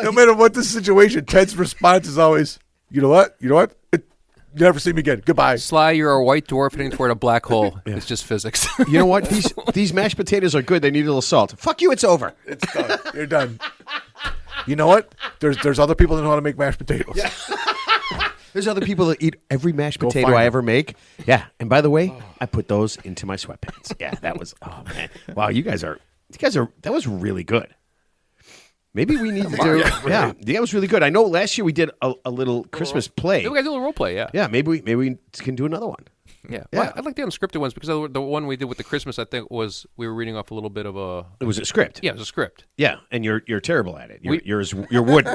No matter what the situation, Ted's response is always, you know what? You never see me again. Goodbye.
Sly, you're a white dwarf heading toward a black hole. It's just physics.
You know what? These mashed potatoes are good. They need a little salt. Fuck you. It's over.
It's done. You're done. You know what? There's other people that know how to make mashed potatoes. Yeah.
There's other people that eat every mashed potato
find
I
them.
ever make. Yeah. And by the way, I put those into my sweatpants. Yeah, that was, oh man. Wow, you guys are, that was really good. Maybe we need to do, yeah, that was really good. I know last year we did a little Christmas play.
We got to do a role play, yeah.
Yeah, maybe we can do another one.
Yeah.
Yeah.
Well, I like the unscripted ones because the one we did with the Christmas, I think, was we were reading off a little bit of a.
It was a script.
Yeah, it was a script.
Yeah, and you're terrible at it.
We-
You're wood.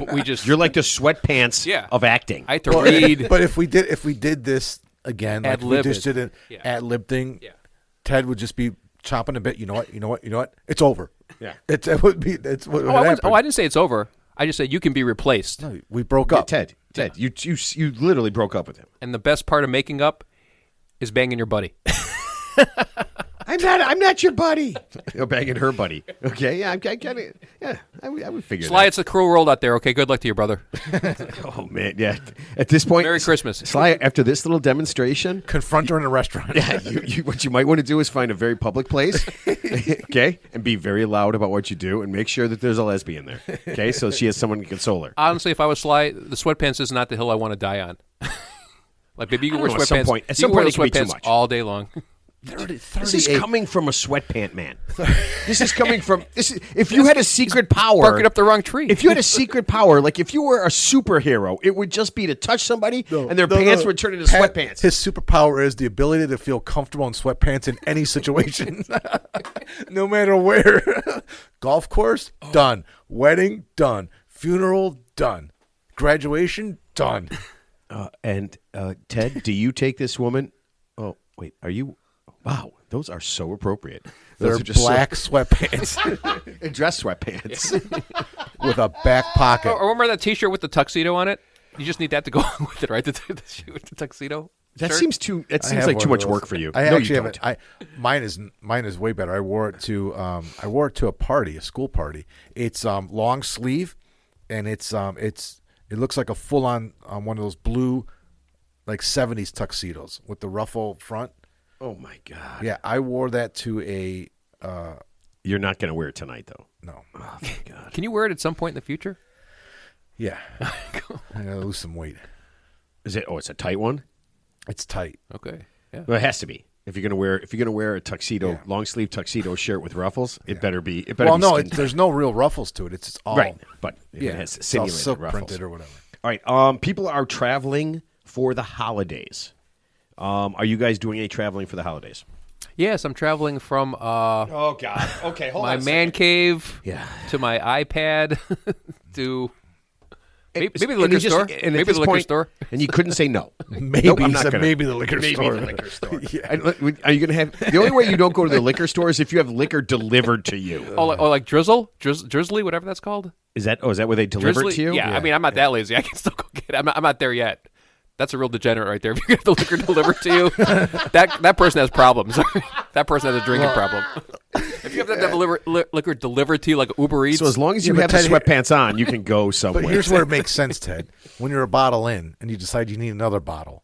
you're like the sweatpants
Yeah.
of acting.
I had to read.
But if we did this again, like we
Ad-lib
just
it.
did an
Yeah.
ad-lib thing,
Yeah.
Ted would just be chomping a bit. You know what? It's over.
Yeah.
It would be. That's what would
I
happen.
didn't say it's over. I just said you can be replaced.
No, we broke
Yeah,
up.
Ted, you literally broke up with him.
And the best part of making up is banging your buddy.
I'm not your buddy. You're banging her buddy. Okay, yeah, I would figure
Sly,
that.
it's a cruel world out there. Okay, good luck to your brother.
Oh man, yeah. At this point,
Merry Christmas.
Sly. After this little demonstration,
Confront her in a restaurant.
yeah, what you might want to do is find a very public place, okay, and be very loud about what you do, and make sure that there's a lesbian there, okay, so she has someone to console her.
Honestly, if I was Sly, the sweatpants is not the hill I want to die on. Like, baby, you can
I
wear
don't know, at some
sweatpants.
point- at
you
some
can wear
point
those
it can be too
sweatpants
much.
all day long.
30,
This is
38.
coming from a sweatpant man. This is coming from this. If you had a secret power,
Barking up the wrong tree.
if you had a secret power, like if you were a superhero, it would just be to touch somebody and their pants would turn into sweatpants.
His superpower is the ability to feel comfortable in sweatpants in any situation, no matter where. Golf course, done. Wedding, done. Funeral, done. Graduation, done.
And Ted, do you take this woman? Oh, wait, are you? Wow, those are so appropriate.
They're
Those are just
black sweatpants
so, dress sweatpants.
with a back pocket.
Or remember that T-shirt with the tuxedo on it? You just need that to go with it, right? The shirt with the tuxedo.
That
shirt?
seems too. That
I
seems
have
like too
one of
much
those.
work for you.
I
No,
actually
you
have
don't.
it. Mine is way better. I wore it to a party, a school party. It's long sleeve, and it looks like a full on one of those blue, like 70s tuxedos with the ruffle front.
Oh my god.
Yeah, I wore that to a
You're not going to wear it tonight, though.
No.
Oh, thank God.
Can you wear it at some point in the future?
Yeah. I gotta lose some weight.
Is it? Oh, it's a tight one.
It's tight.
Okay. Yeah.
Well, it has to be. If you're gonna wear a tuxedo,
Yeah.
long sleeve tuxedo shirt with ruffles, it better be. It
Well,
better
no,
be skin
there's no real ruffles to it. It's just all
right. But
Yeah,
it has
it's all
simulated
silk
ruffles.
printed or whatever.
All right. People are traveling for the holidays. Are you guys doing any traveling for the holidays?
Yes, I'm traveling from
Oh God. Okay, hold
my
on.
man cave
Yeah.
to my iPad to maybe the
And
liquor
you just-
store.
and at
Maybe
this
the liquor
point-
store.
And you couldn't say no.
Maybe
Nope, I'm
he
not
said
gonna.
maybe the liquor store.
liquor store.
Are you going to have the only way you don't go to the liquor store is if you have liquor delivered to you?
Oh, like drizzly, whatever that's called.
Is that where they deliver
Drizzly?
it to you?
Yeah, I mean, I'm not that lazy. I can still go get it. I'm not there yet. That's a real degenerate right there. If you get the liquor delivered to you, that person has problems. That person has a drinking problem. If you have to have liquor delivered to you like Uber Eats,
So as long as you
Yeah,
have
but
the
Ted,
sweatpants on, you can go somewhere.
But here's where it makes sense, Ted. When you're a bottle in and you decide you need another bottle,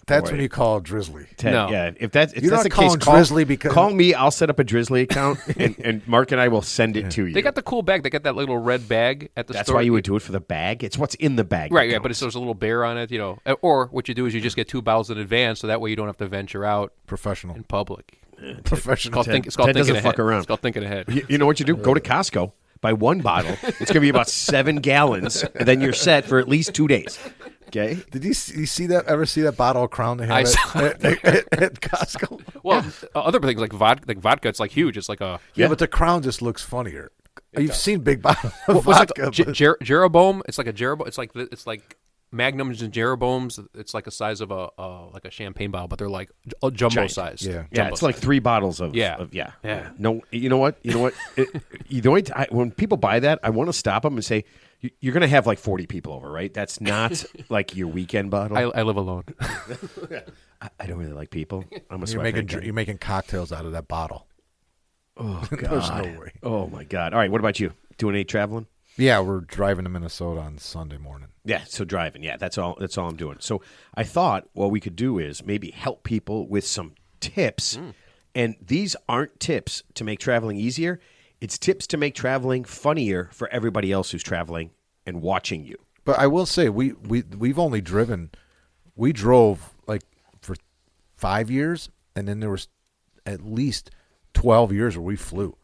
that's
Boy.
when you call Drizzly.
Ted,
No.
yeah, if that's
You're
the
not
case,
calling Drizzly because-
call me. I'll set up a Drizzly account, and Mark and I will send it to you.
they got the cool bag. They got that little red bag at the
That's
store.
why you would do it for the bag. It's what's in the bag,
Right,
that
yeah, but
counts.
there's a little bear on it, Or what you do is you just get 2 bottles in advance, so that way you don't have to venture out
Professional.
in public.
Professional.
It's called
Ted
thinking
doesn't
ahead.
fuck around.
It's called thinking ahead.
You know what you do? Go to Costco, buy one bottle. It's going to be about 7 gallons, and then you're set for at least 2 days. Okay.
Did you see that? Ever see that bottle of Crown they have
I saw
at Costco?
Well, other things like vodka, it's like huge. It's like a
Yeah, but the Crown just looks funnier. You've seen big bottles of
what's
vodka.
like
but-
Jeroboam. It's like a Jeroboam. It's like Magnums and Jeroboams. It's like a size of a champagne bottle, but they're like jumbo
Giant.
size.
Yeah.
Yeah,
Jumbo
it's like
size.
3 bottles of
Yeah.
yeah. No, you know what? When people buy that, I want to stop them and say, you're going to have like 40 people over, right? That's not like your weekend bottle.
I live alone.
I don't really like people. I'm a
you're making cocktails out of that bottle.
Oh, God.
There's no way.
Oh, my God. All right, what about you? Doing any traveling?
Yeah, we're driving to Minnesota on Sunday morning.
Yeah, so driving. Yeah, that's all I'm doing. So I thought what we could do is maybe help people with some tips. And these aren't tips to make traveling easier. It's tips to make traveling funnier for everybody else who's traveling and watching you.
But I will say we've only driven. We drove like for 5 years, and then there was at least 12 years where we flew,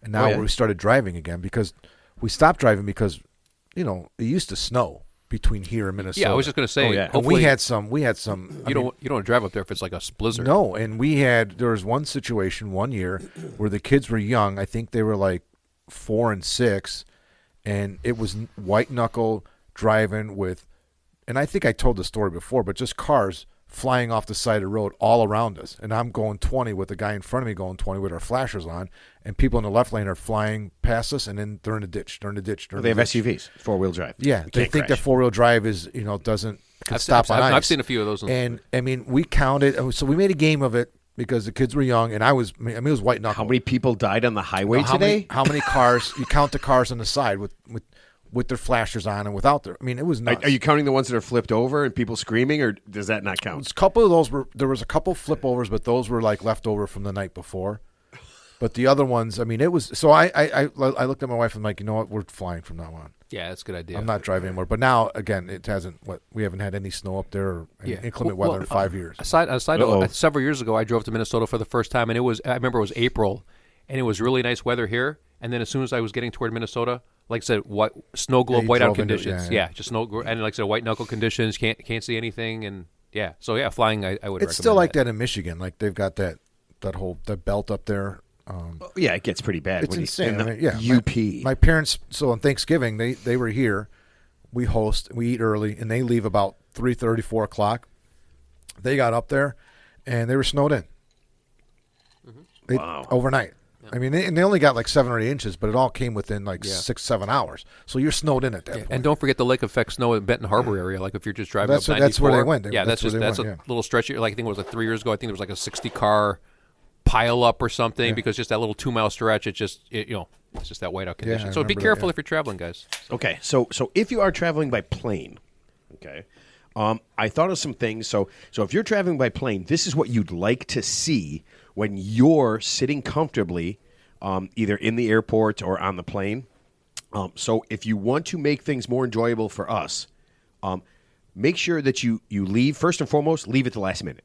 and now
yeah.
we started driving again because we stopped driving because it used to snow between here and Minnesota.
Yeah, I was just going to say.
Oh, yeah.
And
Hopefully
we had some.
you don't want to drive up there if it's like a blizzard.
No, and there was one situation one year where the kids were young. I think they were like 4 and 6, and it was white knuckle driving with, and I think I told the story before, but just cars flying off the side of the road all around us, and I'm going 20 with the guy in front of me going 20 with our flashers on, and people in the left lane are flying past us, and then they're in the ditch.
They have SUVs, 4-wheel drive.
Yeah,
You
they
can't
think
crash.
that 4-wheel drive is can
I've
stop on ice.
I've seen a few of those.
And I mean, we counted. So we made a game of it because the kids were young, and it was white knuckle.
How many people died on the highway
How
today?
How many cars? You count the cars on the side with their flashers on and without their. I mean, it was nuts.
Are you counting the ones that are flipped over and people screaming, or does that not count?
A couple of those there was a couple flip overs, but those were like left over from the night before. But the other ones, I mean, it was. So I looked at my wife and I'm like, you know what, we're flying from now on.
Yeah, that's a good idea.
I'm not driving anymore. But now, again, it hasn't. We haven't had any snow up there or any inclement weather in 5 years.
Aside note, several years ago, I drove to Minnesota for the first time, and I remember it was April, and it was really nice weather here. And then as soon as I was getting toward Minnesota, like I said, snow globe
you
whiteout
drove into it,
conditions.
yeah.
Just snow, and like I said, white knuckle conditions. Can't see anything, and yeah. So yeah, flying. I would.
It's
recommend
still like that in Michigan. Like they've got that belt up there.
Yeah, it gets pretty bad.
It's
when
insane.
You,
I mean, yeah,
UP.
My parents. So on Thanksgiving, they were here. We eat early, and they leave about 3:30, 4 o'clock. They got up there, and they were snowed in.
Wow.
Overnight. I mean, they only got like 7 or 8 inches, but it all came within like 6-7 hours. So you're snowed in at that point.
And don't forget the lake effect snow in Benton Harbor area. Like if you're just driving
That's
up
that's where they
94.
went.
Yeah, that's
where they
a
went,
little stretch. Like I think it was like 3 years ago. I think there was like a 60-car pile up or something because just that little 2-mile stretch. It's just it's just that whiteout condition.
I
So be
remember that,
careful
yeah.
if you're traveling, guys.
Okay, so if you are traveling by plane, okay, I thought of some things. So if you're traveling by plane, this is what you'd like to see when you're sitting comfortably either in the airport or on the plane. So if you want to make things more enjoyable for us, make sure that you leave, first and foremost, leave at the last minute.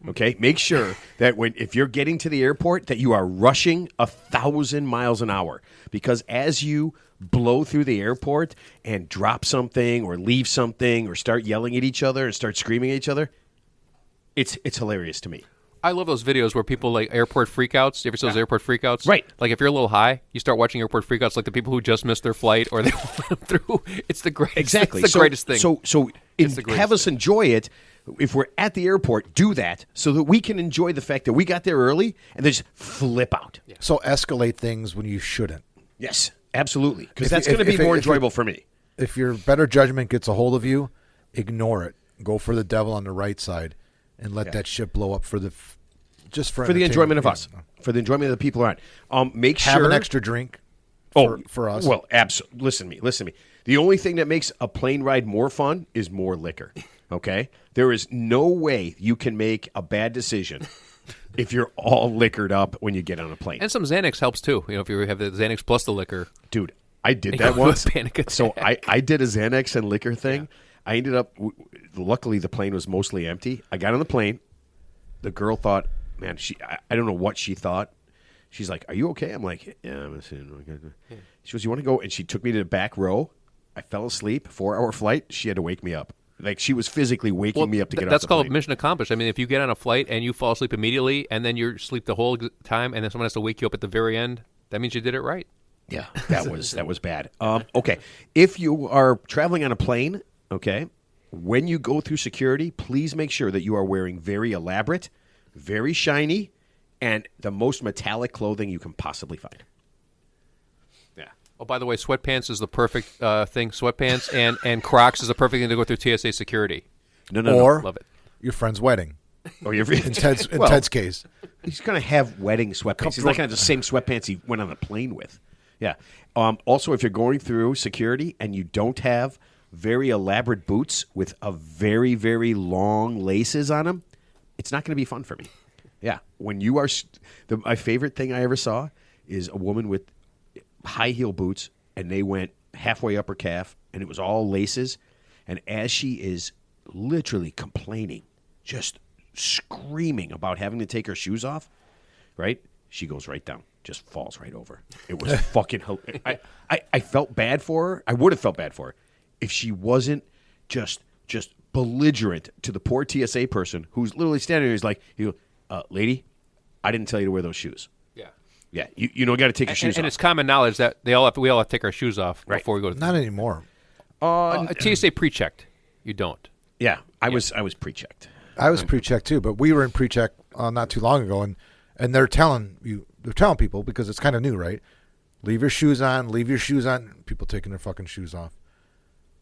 Okay? Make sure that if you're getting to the airport that you are rushing 1,000 miles an hour. Because as you blow through the airport and drop something or leave something or start yelling at each other and start screaming at each other, it's hilarious to me.
I love those videos where people like airport freakouts. You ever see those airport freakouts?
Right.
Like if you're a little high, you start watching airport freakouts like the people who just missed their flight or they went through. It's the greatest.
Exactly.
It's the greatest thing.
So
It's the greatest
have us
thing.
enjoy it. If we're at the airport, do that so that we can enjoy the fact that we got there early and then just flip out. Yeah.
So escalate things when you shouldn't.
Yes, absolutely. Because
If-
that's going to be
if-
more
if-
enjoyable for me.
If your better judgment gets a hold of you, ignore it. Go for the devil on the right side, and let that shit blow up for the
enjoyment of us, for the enjoyment of the people around. Make sure
Have an extra drink. For us.
Well, absolutely. Listen to me. The only thing that makes a plane ride more fun is more liquor. Okay, there is no way you can make a bad decision if you're all liquored up when you get on a plane.
And some Xanax helps too. You know, if you have the Xanax plus the liquor.
Dude, I did
You
that
go
once.
panic attack.
So I did a Xanax and liquor thing. I ended up. Luckily, the plane was mostly empty. I got on the plane. The girl thought, man, I don't know what she thought. She's like, "Are you okay?" I'm like, "Yeah, I'm listening." She goes, "You want to go?" And she took me to the back row. I fell asleep. 4-hour flight. She had to wake me up. Like she was physically waking me up to get off
That's
the
called
plane.
mission accomplished. I mean, if you get on a flight and you fall asleep immediately and then you sleep the whole time and then someone has to wake you up at the very end, that means you did it right.
Yeah, that was bad. Okay, if you are traveling on a plane, okay, when you go through security, please make sure that you are wearing very elaborate, very shiny, and the most metallic clothing you can possibly find. Yeah.
Oh, by the way, sweatpants is the perfect thing. Sweatpants and Crocs is the perfect thing to go through TSA security.
No.
Or
Love it.
your friend's wedding.
Oh, you're
In Ted's case.
He's going to have wedding sweatpants. He's not going to have the same sweatpants he went on the plane with. Yeah. Also, if you're going through security and you don't have very elaborate boots with a very, very long laces on them, it's not going to be fun for me. Yeah. When you are my favorite thing I ever saw is a woman with high heel boots, and they went halfway up her calf, and it was all laces. And as she is literally complaining, just screaming about having to take her shoes off, right? She goes right down, just falls right over. It was fucking hilarious. I felt bad for her. I would have felt bad for her if she wasn't just belligerent to the poor TSA person who's literally standing there. He's like, lady, I didn't tell you to wear those shoes. Yeah, you got to take your shoes off.
And it's common knowledge that we all have to take our shoes off before we go to
Not anymore.
TSA pre-checked. You don't.
Yeah, I was pre-checked.
I was pre-checked too, but we were in pre-check not too long ago, and they're telling people because it's kind of new, right? Leave your shoes on. People taking their fucking shoes off,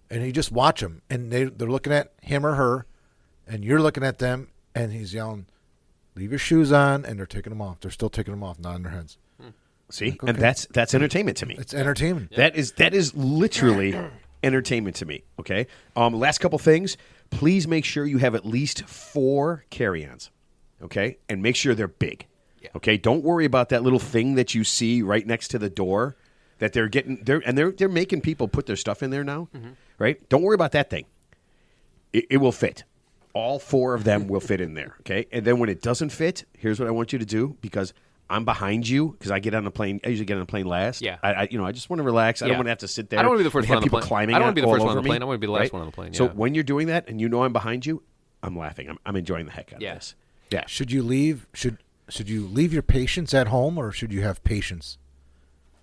and you just watch them, and they're looking at him or her, and you're looking at them, and he's yelling, "Leave your shoes on," and they're taking them off. They're still taking them off, nodding their heads.
See,
okay.
and that's entertainment to me.
It's entertainment.
That is literally entertainment to me. Okay. Last couple things. Please make sure you have at least 4 carry-ons. Okay, and make sure they're big. Yeah. Okay. Don't worry about that little thing that you see right next to the door that they're getting. They're making people put their stuff in there now. Mm-hmm. Right. Don't worry about that thing. It will fit. All 4 of them will fit in there. Okay. And then when it doesn't fit, here's what I want you to do, because I'm behind you, because I get on the plane. I usually get on the plane last.
Yeah.
I just want to relax. I don't want to have to sit there.
I don't want to be the first
and
one
have
on the
people
plane.
climbing.
I don't want to be the
all
first one on
over
the plane.
me,
I want to be the last
right?
one on the plane.
So
Yeah.
when you're doing that and you know I'm behind you, I'm laughing. I'm enjoying the heck out of this. Yeah.
Should you leave? Should you leave your patients at home, or should you have patience?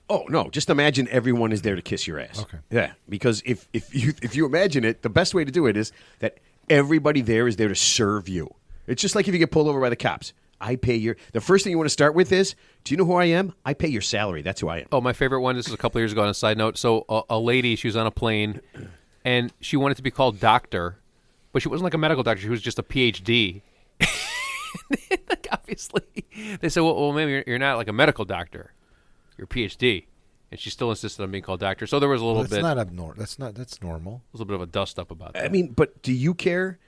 Oh no! Just imagine everyone is there to kiss your ass.
Okay.
Yeah, because if you imagine it, the best way to do it is that everybody there is there to serve you. It's just like if you get pulled over by the cops. I pay the first thing you want to start with is, do you know who I am? I pay your salary. That's who I am.
Oh, my favorite one. This is a couple years ago on a side note. So a lady, she was on a plane, and she wanted to be called doctor, but she wasn't like a medical doctor. She was just a PhD. Like, obviously, they said, well, maybe you're not like a medical doctor. You're a PhD. And she still insisted on being called doctor. So there was a little bit.
That's not abnormal. That's normal.
A little bit of a dust up about that.
I mean, but do you care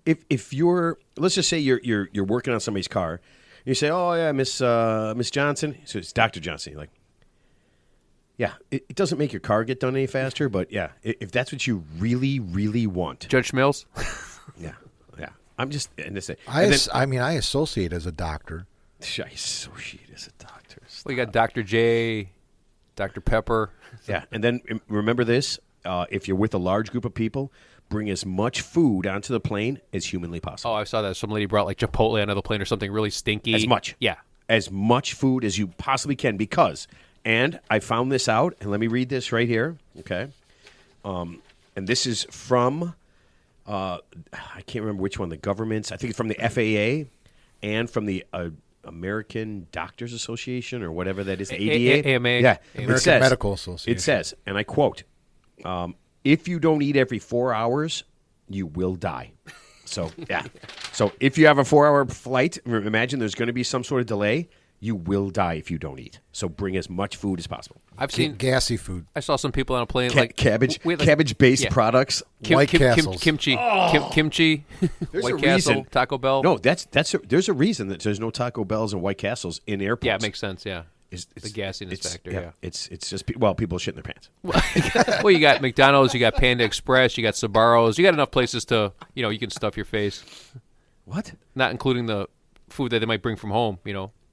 if you're, let's just say you're working on somebody's car, You say, "Oh yeah, Miss Johnson." So it's Dr. Johnson. You're like, yeah, it doesn't make your car get done any faster, but yeah, if that's what you really, really want,
Judge Schmills?
yeah. I'm just and this.
I associate as a doctor.
I associate as a doctor.
Well, you got Dr. J, Dr. Pepper.
Yeah, and then remember this: if you're with a large group of people, bring as much food onto the plane as humanly possible.
Oh, I saw that. Some lady brought like Chipotle onto the plane or something really stinky.
As much.
Yeah.
As much food as you possibly can because, and I found this out, and let me read this right here, okay? And this is from, I can't remember which one, the government's, I think it's from the FAA and from the American Doctors Association or whatever that is, ADA.
AMA.
Yeah.
American Medical Association.
It says, and I quote, if you don't eat every 4 hours, you will die. So, yeah. So if you have a 4-hour flight, imagine there's going to be some sort of delay. You will die if you don't eat. So bring as much food as possible.
I've seen
gassy food.
I saw some people on a plane like
cabbage-based products.
White Castles.
Kimchi.
There's
White
a
Castle,
reason.
Taco Bell.
No, there's a reason that there's no Taco Bells and White Castles in airports.
Yeah, it makes sense, yeah.
It's
the gassiness factor, yeah.
It's just, people shit in their pants.
Well, you got McDonald's, you got Panda Express, you got Sbarro's. You got enough places to, you can stuff your face.
What?
Not including the food that they might bring from home,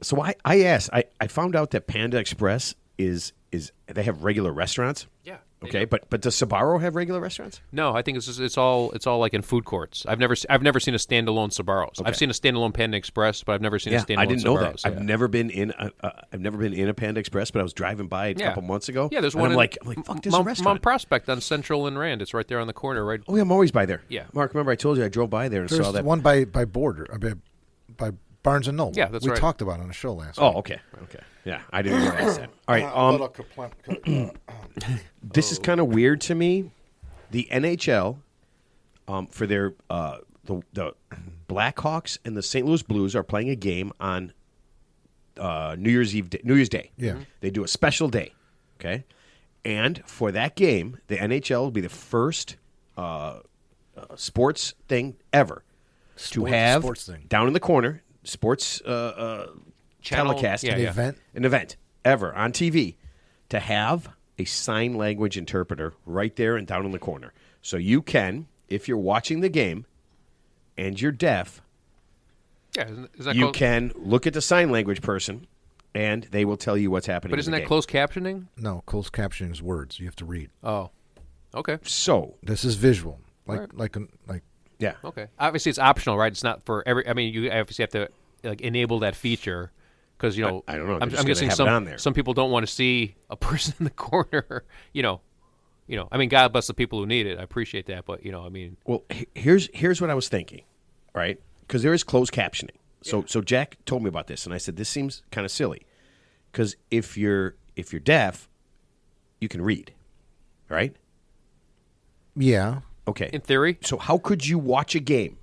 So I asked, I found out that Panda Express is they have regular restaurants.
Yeah.
Okay, but does Sbarro have regular restaurants?
No, I think it's all like in food courts. I've never seen a standalone Sbarro's.
Okay.
I've seen a standalone Panda Express, but I've never seen a standalone Sbarro's.
I didn't know that.
Yeah.
I've never been in a Panda Express, but I was driving by a couple months ago.
Yeah, there's
and
one.
I'm like, fuck, there's a restaurant.
Mount Prospect on Central and Rand. It's right there on the corner, right?
Oh yeah, I'm always by there.
Yeah.
Mark, remember I told you I drove by there and
There's
saw that
one by Barnes and Noble.
Yeah, that's
we
right.
talked about it on the show last week.
Oh, okay. Yeah, I didn't realize that. All right. This is kind of weird to me. The NHL, for their the Blackhawks and the St. Louis Blues are playing a game on New Year's Day.
Yeah.
They do a special day. Okay, and for that game, the NHL will be the first sports thing ever to have
sports thing.
down in the corner sports telecast
Event.
an event ever on TV to have a sign language interpreter right there and down in the corner. So you can, if you're watching the game and you're deaf,
Isn't that
you can look at the sign language person and they will tell you what's happening.
But isn't
in the
that
game.
closed captioning?
No, closed captioning is words. You have to read.
Oh, okay.
So
This is visual.
Right.
yeah.
Okay. Obviously, it's optional, right? It's not for every. I mean, you obviously have to enable that feature because
I don't know.
I'm
They're just
guessing
gonna have it on there.
some people don't want to see a person in the corner. I mean, God bless the people who need it. I appreciate that, but I mean,
Well, here's what I was thinking, right? Because there is closed captioning. So Jack told me about this, and I said this seems kind of silly, because if you're deaf, you can read, right?
Yeah.
Okay.
in theory,
So how could you watch a game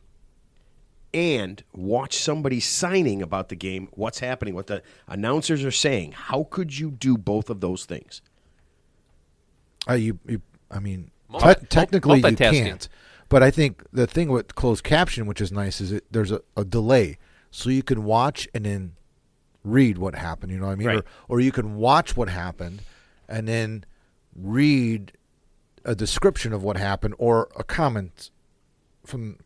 and watch somebody signing about the game, what's happening, what the announcers are saying? How could you do both of those things?
I mean, technically you
multitasking.
can't. But I think the thing with closed caption, which is nice, is there's a delay. So you can watch and then read what happened, you know what I mean?
Right.
Or you can watch what happened and then read a description of what happened or a comment from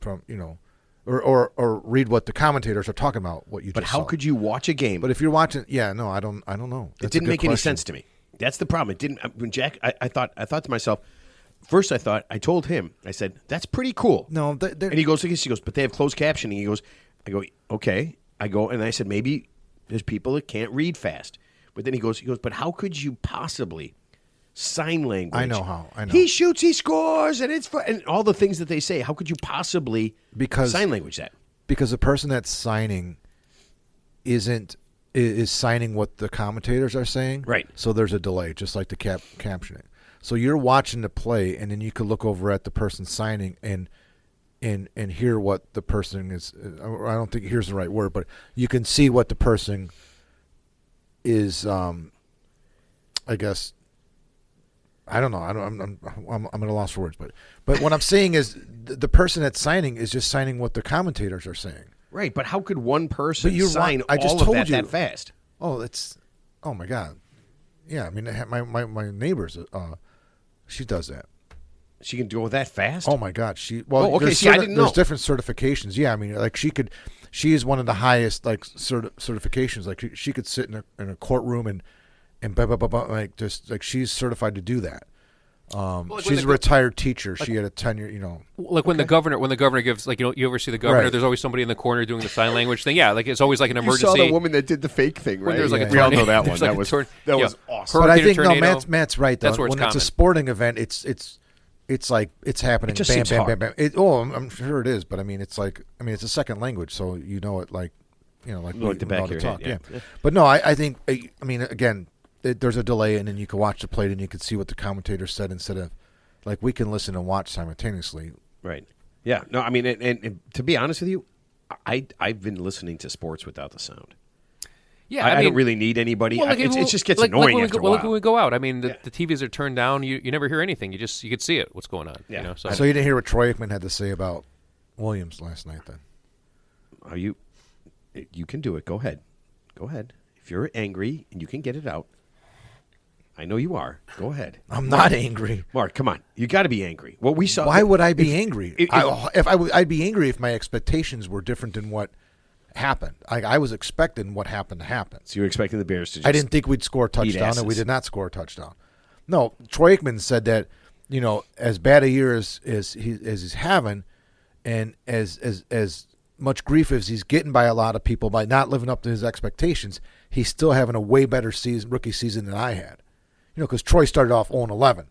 or read what the commentators are talking about, what you
But
just
how
saw.
could you watch a game?
But if you're watching, I don't know.
It didn't make any sense to me. That's the problem. It didn't. When Jack, I thought to myself. First, I told him. I said, "That's pretty cool."
No,
and he goes, "But they have closed captioning." He goes, "I go, okay." I go, and I said, "Maybe there's people that can't read fast." But then he goes, "But how could you possibly sign language?"
I know how. I know.
He shoots, he scores, and and all the things that they say. How could you possibly sign language that?
Because the person that's signing is signing what the commentators are saying.
Right.
So there's a delay, just like the captioning. So you're watching the play, and then you can look over at the person signing and hear what the person is. I don't think here's the right word, but you can see what the person is. I guess. I don't know. I'm at a loss for words, but what I'm saying is the person that's signing is just signing what the commentators are saying.
Right, but how could one person
you're
sign
right. I just
all of
told
that
you.
that fast?
Oh, oh my God. Yeah, I mean, my neighbor's, she does that.
She can do all that fast?
Oh my God,
okay,
there's
see, I didn't know.
There's different certifications. Yeah, I mean, like she is one of the highest like certifications. Like she could sit in a courtroom and blah, blah, blah, blah, like just like she's certified to do that.
Like
she's a retired teacher. She had a tenure,
Like when the governor gives, like, you ever see the governor?
Right.
There's always somebody in the corner doing the sign language thing. Yeah, like it's always like an
You
emergency.
saw the woman that did the fake thing, right?
When there's like a
we all know
tornado-
that one.
there's like
That
a
was
torn-
that
yeah.
was awesome.
But I
Hurricane
think
or tornado,
Matt's right though.
that's where it's
When it's a
common.
sporting event, it's like it's happening.
It just
bam,
seems
bam,
hard.
bam, bam. I'm sure it is, but I mean, it's a second language, so you know it like
Like the back of your head, yeah.
But no, I think I mean again, there's a delay, and then you can watch the plate and you can see what the commentator said instead of like we can listen and watch simultaneously.
Right. Yeah. No, I mean, and to be honest with you, I've been listening to sports without the sound.
Yeah,
I
mean,
don't really need anybody.
well,
It just gets
like
annoying
when
after a
Like when
while.
we go out, I mean, the TVs are turned down. You never hear anything. You could see it. What's going on?
Yeah.
You know,
So you didn't hear what Troy Aikman had to say about Williams last night, then?
Are you? You can do it. Go ahead. Go ahead. If you're angry and you can get it out, I know you are. Go ahead.
I'm not angry.
Mark, come on. You got to be angry. What we saw.
Why would I be angry?
if-
I'd be angry if my expectations were different than what happened. I was expecting what happened to happen.
So you were expecting the Bears to? Just
I didn't think we'd score a touchdown, and we did not score a touchdown. No, Troy Aikman said that as bad a year as he's having, and as much grief as he's getting by a lot of people by not living up to his expectations, he's still having a way better rookie season than I had. Because Troy started off 0-11.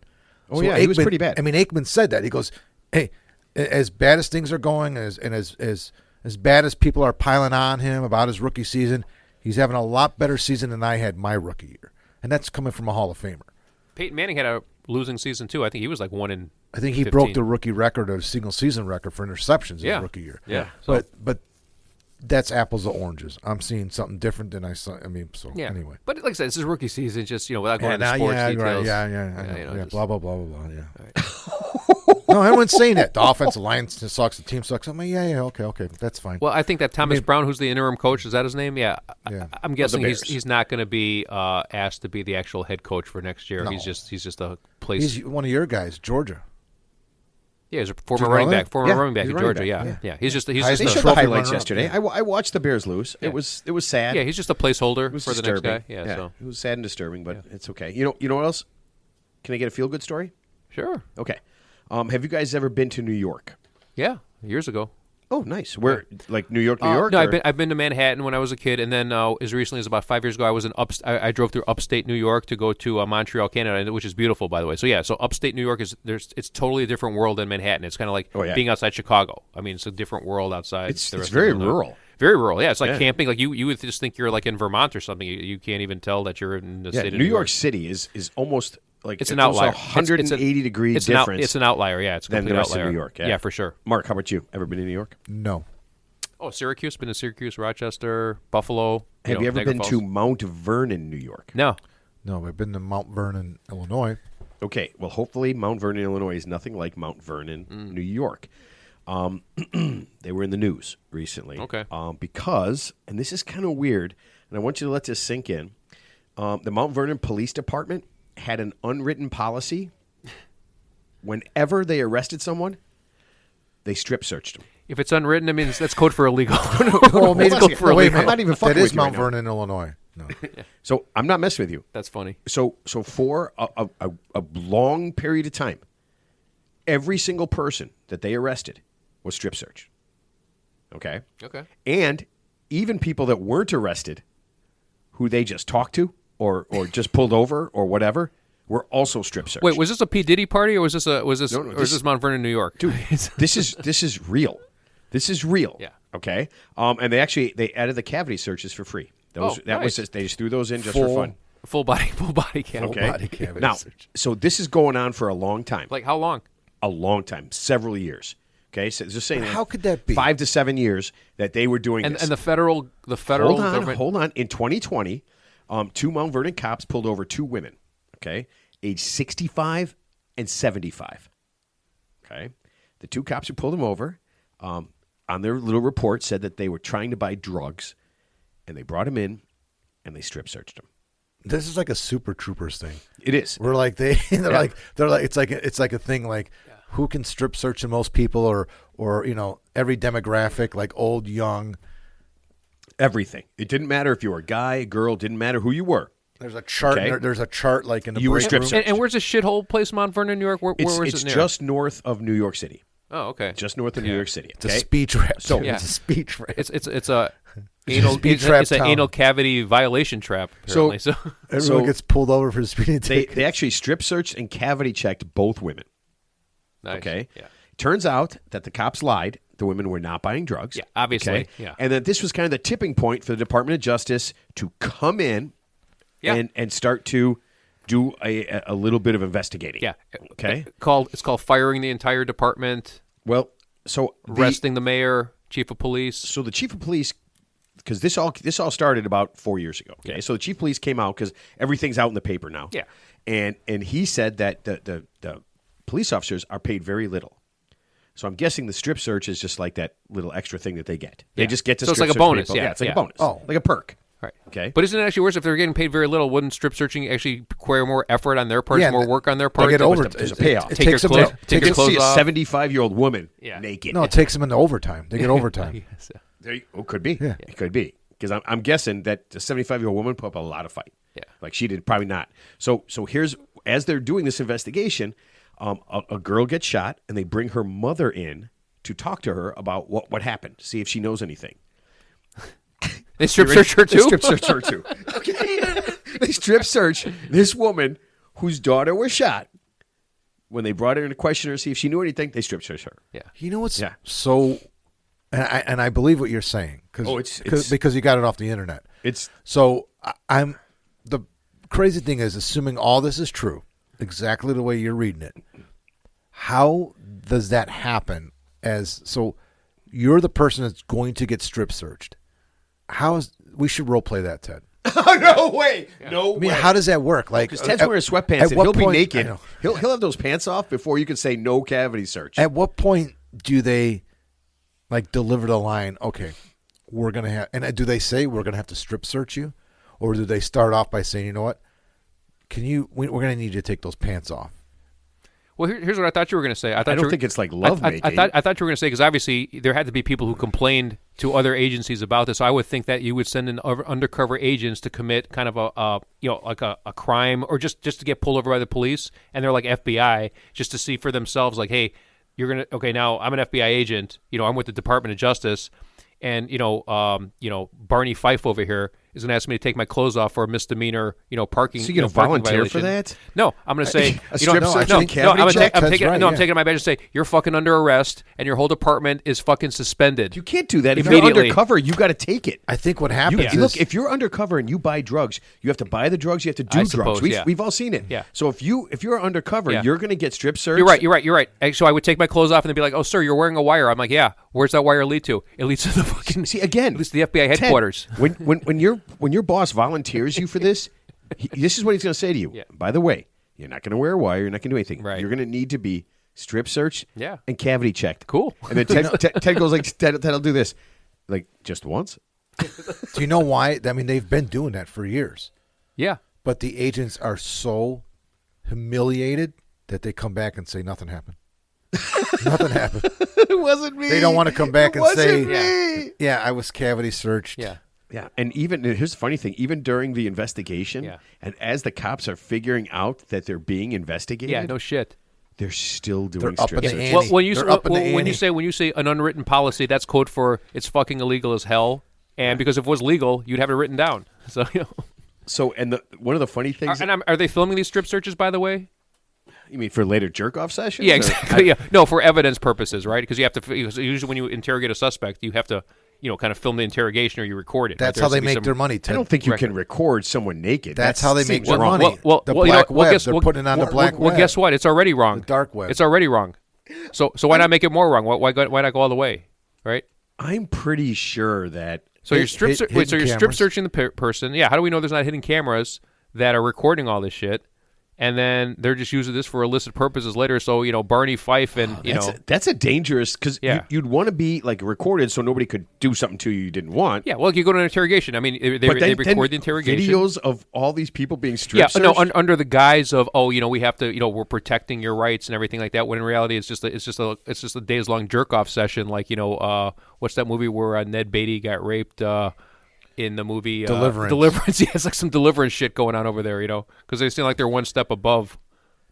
Oh, yeah, he was pretty bad.
I mean, Aikman said that. He goes, hey, as bad as things are going, as bad as people are piling on him about his rookie season, he's having a lot better season than I had my rookie year. And that's coming from a Hall of Famer.
Peyton Manning had a losing season too. I think he was like 1 in.
I think he
15.
broke the rookie record, or single season record for interceptions in his rookie year.
Yeah.
So, but that's apples to oranges. I'm seeing something different than I saw. I mean, so
Yeah.
anyway.
But like I said, this is rookie season. Just without going into
Yeah,
sports
yeah,
details.
right, yeah,
just-
blah blah blah blah blah. Yeah. No, everyone's saying that the offensive line sucks, the team sucks. I'm like, yeah, okay, that's fine.
Well, I think that Thomas Brown, who's the interim coach, is that his name? Yeah.
Yeah.
I'm guessing
Bears.
he's not going to be asked to be the actual head coach for next year.
No.
He's just a place.
He's one of your guys, Georgia.
Yeah, he's a
Did
former
you know
running
that?
back. Former
Yeah,
running back
he's
in
a running
Georgia.
back,
Yeah. He's just
They
Heisman
showed the
Trophy
highlights
runner-up,
yesterday.
yeah.
I watched the Bears lose.
Yeah.
It was sad.
yeah, he's just a placeholder
It was
for the
disturbing.
next guy. Yeah, so
it was sad and disturbing, but it's okay. You know what else? Can I get a feel good story?
sure.
Okay. Have you guys ever been to New York?
Yeah, years ago.
Oh, nice. Where, like New York, New York?
No,
or-
I've been to Manhattan when I was a kid, and then as recently as about 5 years ago, I was in I drove through upstate New York to go to Montreal, Canada, which is beautiful, by the way. So yeah, so upstate New York it's totally a different world than Manhattan. It's kind of like
Oh, yeah.
being outside Chicago. I mean, it's a different world outside.
It's
the rest
very
of the world.
rural.
Very rural. Yeah, it's like
Yeah.
camping. Like you would just think you're like in Vermont or something. You can't even tell that you're in the
Yeah,
state of
New York City is almost like
It's an outlier.
It's 180 degree
it's
difference.
It's an outlier. Yeah, it's a
than the
complete
rest of
outlier.
New York, yeah.
yeah, for sure.
Mark, how about you? Ever been to New York?
No.
Oh, Syracuse. Been to Syracuse, Rochester, Buffalo.
Have you ever
Niagara
been
Falls.
to Mount Vernon, New York?
No.
No, I've been to Mount Vernon, Illinois.
Okay, well, hopefully Mount Vernon, Illinois is nothing like Mount Vernon, New York. They were in the news recently.
Okay.
Because, and this is kind of weird, and I want you to let this sink in, the Mount Vernon Police Department had an unwritten policy. Whenever they arrested someone, they strip searched them.
If it's unwritten, I mean that's code for illegal.
Well, maybe
It's code for
wait a
illegal.
I'm not even fucking
That is
with you right
Mount
now.
Vernon, Illinois. No.
So I'm not messing with you.
That's funny.
So for a long period of time, every single person that they arrested was strip searched. Okay?
Okay.
And even people that weren't arrested, who they just talked to or just pulled over or whatever, were also strip searched.
Wait, was this a P Diddy party or was this
No,
is this Mount Vernon, New York?
Dude, this is real. This is real.
Yeah.
Okay. And they added the cavity searches for free. Those
Oh,
that was
nice.
just, they just threw those in just for fun.
full body cam.
Okay.
body cavity
Now,
search.
so this is going on for a long time.
Like how long?
A long time, several years. Okay, so just saying.
How could that be?
5 to 7 years that they were doing
And
this.
and the federal government.
Hold on. In 2020, 2 Mount Vernon cops pulled over 2 women. Okay, age 65 and 75. Okay, the 2 cops who pulled them over on their little report said that they were trying to buy drugs, and they brought him in, and they strip searched him.
This is like a Super Troopers thing.
It is.
We're like they're like it's like a thing like who can strip search the most people or every demographic, like old, young.
Everything. It didn't matter if you were a guy, a girl. Didn't matter who you were.
There's a chart.
Okay.
There's a chart like in the
You were
break
strip
room.
searched.
And where's this shithole place, Mount Vernon, New York? Where is
It's
it near?
just north of New York City.
Oh, okay.
Just north of New York City.
It's a
Okay?
speed trap.
So-
So it's a speed trap.
It's a anal
speed trap
it's an
town.
anal cavity violation trap. Apparently. So
Everyone gets pulled over for speeding
They
tickets.
actually strip searched and cavity checked both women.
nice.
Okay.
Yeah.
Turns out that the cops lied. The women were not buying drugs.
Yeah, obviously,
Okay?
yeah.
And that this was kind of the tipping point for the Department of Justice to come in
Yeah.
and start to do a little bit of investigating.
Yeah.
Okay.
It's called firing the entire department,
Well, so
arresting the mayor, chief of police.
So the chief of police, because this all started about 4 years ago. Okay, so the chief of police came out because everything's out in the paper now.
Yeah.
and he said that the police officers are paid very little. So I'm guessing the strip search is just like that little extra thing that they get. They
Yeah.
just get to
So it's
strip
like a
search
bonus,
people.
yeah,
it's like
yeah.
a bonus.
Oh.
Like a perk.
Right.
Okay.
But isn't it actually worse if they're getting paid very little? Wouldn't strip searching actually require more effort on their part,
Yeah,
more work on their part?
get over-
There's a payoff.
It
Take your
takes them
clothes,
to-
take
You
your
can see
clothes
a
off.
75-year-old woman
Yeah.
naked.
No, it takes them into overtime. They get overtime.
Yes.
Could be.
Yeah.
It could be. Because I'm guessing that a 75-year-old woman put up a lot of fight.
Yeah.
Like she did, probably not. So here's, as they're doing this investigation, a girl gets shot, and they bring her mother in to talk to her about what happened, see if she knows anything.
They strip search her
They
too?
strip search her too. Okay. They strip search this woman whose daughter was shot. When they brought her in to question her, see if she knew anything, they strip search her.
Yeah.
You know what's
Yeah.
so, and I believe what you're saying because you got it off the internet.
It's
So I'm the crazy thing is, assuming all this is true, exactly the way you're reading it. How does that happen? So you're the person that's going to get strip searched. We should role play that, Ted.
no way, no
I mean, how does that work? Like,
Because Ted's wearing sweatpants
at
and
what
he'll be
point- I
naked.
know.
He'll have those pants off before you can say no cavity search.
At what point do they like deliver the line? Okay, we're gonna have, and do they say we're gonna have to strip search you, or do they start off by saying, you know what, we're gonna need you to take those pants off?
Well, here's what I thought you were going to say.
I don't think it's like lovemaking.
I thought you were going to say, because obviously there had to be people who complained to other agencies about this. So I would think that you would send in undercover agents to commit kind of a crime, or just to get pulled over by the police, and they're like FBI, just to see for themselves, like, hey, now I'm an FBI agent. I'm with the Department of Justice, and Barney Fife over here is going to ask me to take my clothes off for a misdemeanor, parking.
So you're going to
parking
volunteer
violation.
for that?
No, I'm going to say
A strip
no,
search
I
and
think-
cavity
I'm
check?
taking
That's right,
I'm
yeah.
taking my badge and say you're fucking under arrest and your whole department is fucking suspended.
You can't do that. If you're
Immediately.
undercover, you got to take it.
I think what happens is,
Look, if you're undercover and you buy drugs, you have to buy the drugs. You have to do
I
drugs.
suppose, yeah.
We've all seen it.
Yeah.
So if you're undercover,
Yeah.
you're going to get strip searched.
You're right. So I would take my clothes off and they'd be like, "Oh, sir, you're wearing a wire." I'm like, "Yeah." Where's that wire lead to? It leads to the fucking.
See again.
It leads to the FBI
Ted,
headquarters.
when your boss volunteers you for this, this is what he's going to say to you.
Yeah.
By the way, you're not going to wear a wire. You're not going to do anything.
Right.
You're going to need to be strip searched.
Yeah.
And cavity checked.
Cool.
And then Ted goes like, Ted'll do this, like just once.
do you know why? I mean, they've been doing that for years,
Yeah.
but the agents are so humiliated that they come back and say nothing happened. Nothing happened.
It wasn't me.
They don't want to come back
It
and say,
wasn't me.
"Yeah, I was cavity searched."
Yeah.
Yeah, and here's the funny thing: even during the investigation,
Yeah.
and as the cops are figuring out that they're being investigated,
Yeah. No shit.
they're still doing
They're up
strip
in the
searches.
ante.
Well, when you
They're up in the
when you
ante.
say an unwritten policy, that's code for it's fucking illegal as hell. And because if it was legal, you'd have it written down. So
So, and one of the funny things,
are they filming these strip searches, by the way?
you mean for later jerk off sessions?
Yeah,
or-
exactly. Yeah, no, for evidence purposes, right? Because you have to. Because usually, when you interrogate a suspect, you have to, kind of film the interrogation or you record it. right?
That's
There
how
has to
they
be
make
some-
their money,
I
Ted.
don't think you
Record.
can record someone naked.
That's how they make
seems
their
wrong.
money. The black web, they're putting it on the black web.
guess what? It's already wrong.
The dark web.
It's already wrong. So why not make it more wrong? Why not go all the way? Right.
I'm pretty sure that
So you're strip
hidden
so you're strip
cameras.
searching the person. Yeah. How do we know there's not hidden cameras that are recording all this shit? and then they're just using this for illicit purposes later. So Barney Fife and
that's a dangerous because you'd want to be like recorded so nobody could do something to you didn't want.
Yeah, well, you go to an interrogation. I mean, they record the interrogation.
Videos of all these people being strip searched.
Under the guise of we have to we're protecting your rights and everything like that. When in reality, it's just a days long jerk off session. Like what's that movie where Ned Beatty got raped? In the movie Deliverance, yeah, it's like some Deliverance shit going on over there, because they seem like they're one step above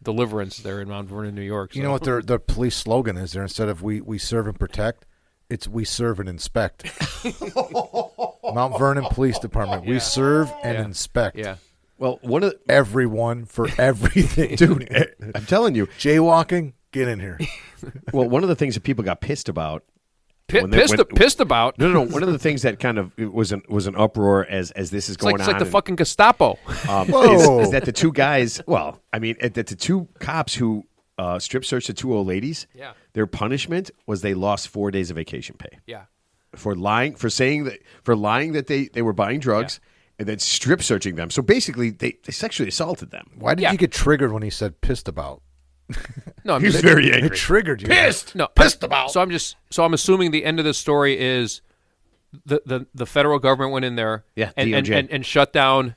Deliverance there in Mount Vernon, New York. So.
You know what their police slogan is there? Instead of we serve and protect, it's we serve and inspect. Mount Vernon Police Department, we serve and inspect.
Yeah.
Well,
everyone for everything,
dude. I'm telling you,
jaywalking, get in here.
Well, one of the things that people got pissed about.
Pissed about?
No. One of the things that kind of was an uproar as this is going on.
It's like the fucking Gestapo.
Is that the two guys? Well, I mean, that the two cops who strip searched the two old ladies.
Yeah.
Their punishment was they lost 4 days of vacation pay.
Yeah.
For lying that they were buying drugs. Yeah. And then strip searching them. So basically, they sexually assaulted them.
Why did you get triggered when he said pissed about?
No,
he was very angry.
It triggered you.
Pissed. No,
pissed about.
So I'm assuming the end of the story is the federal government went in there and shut down,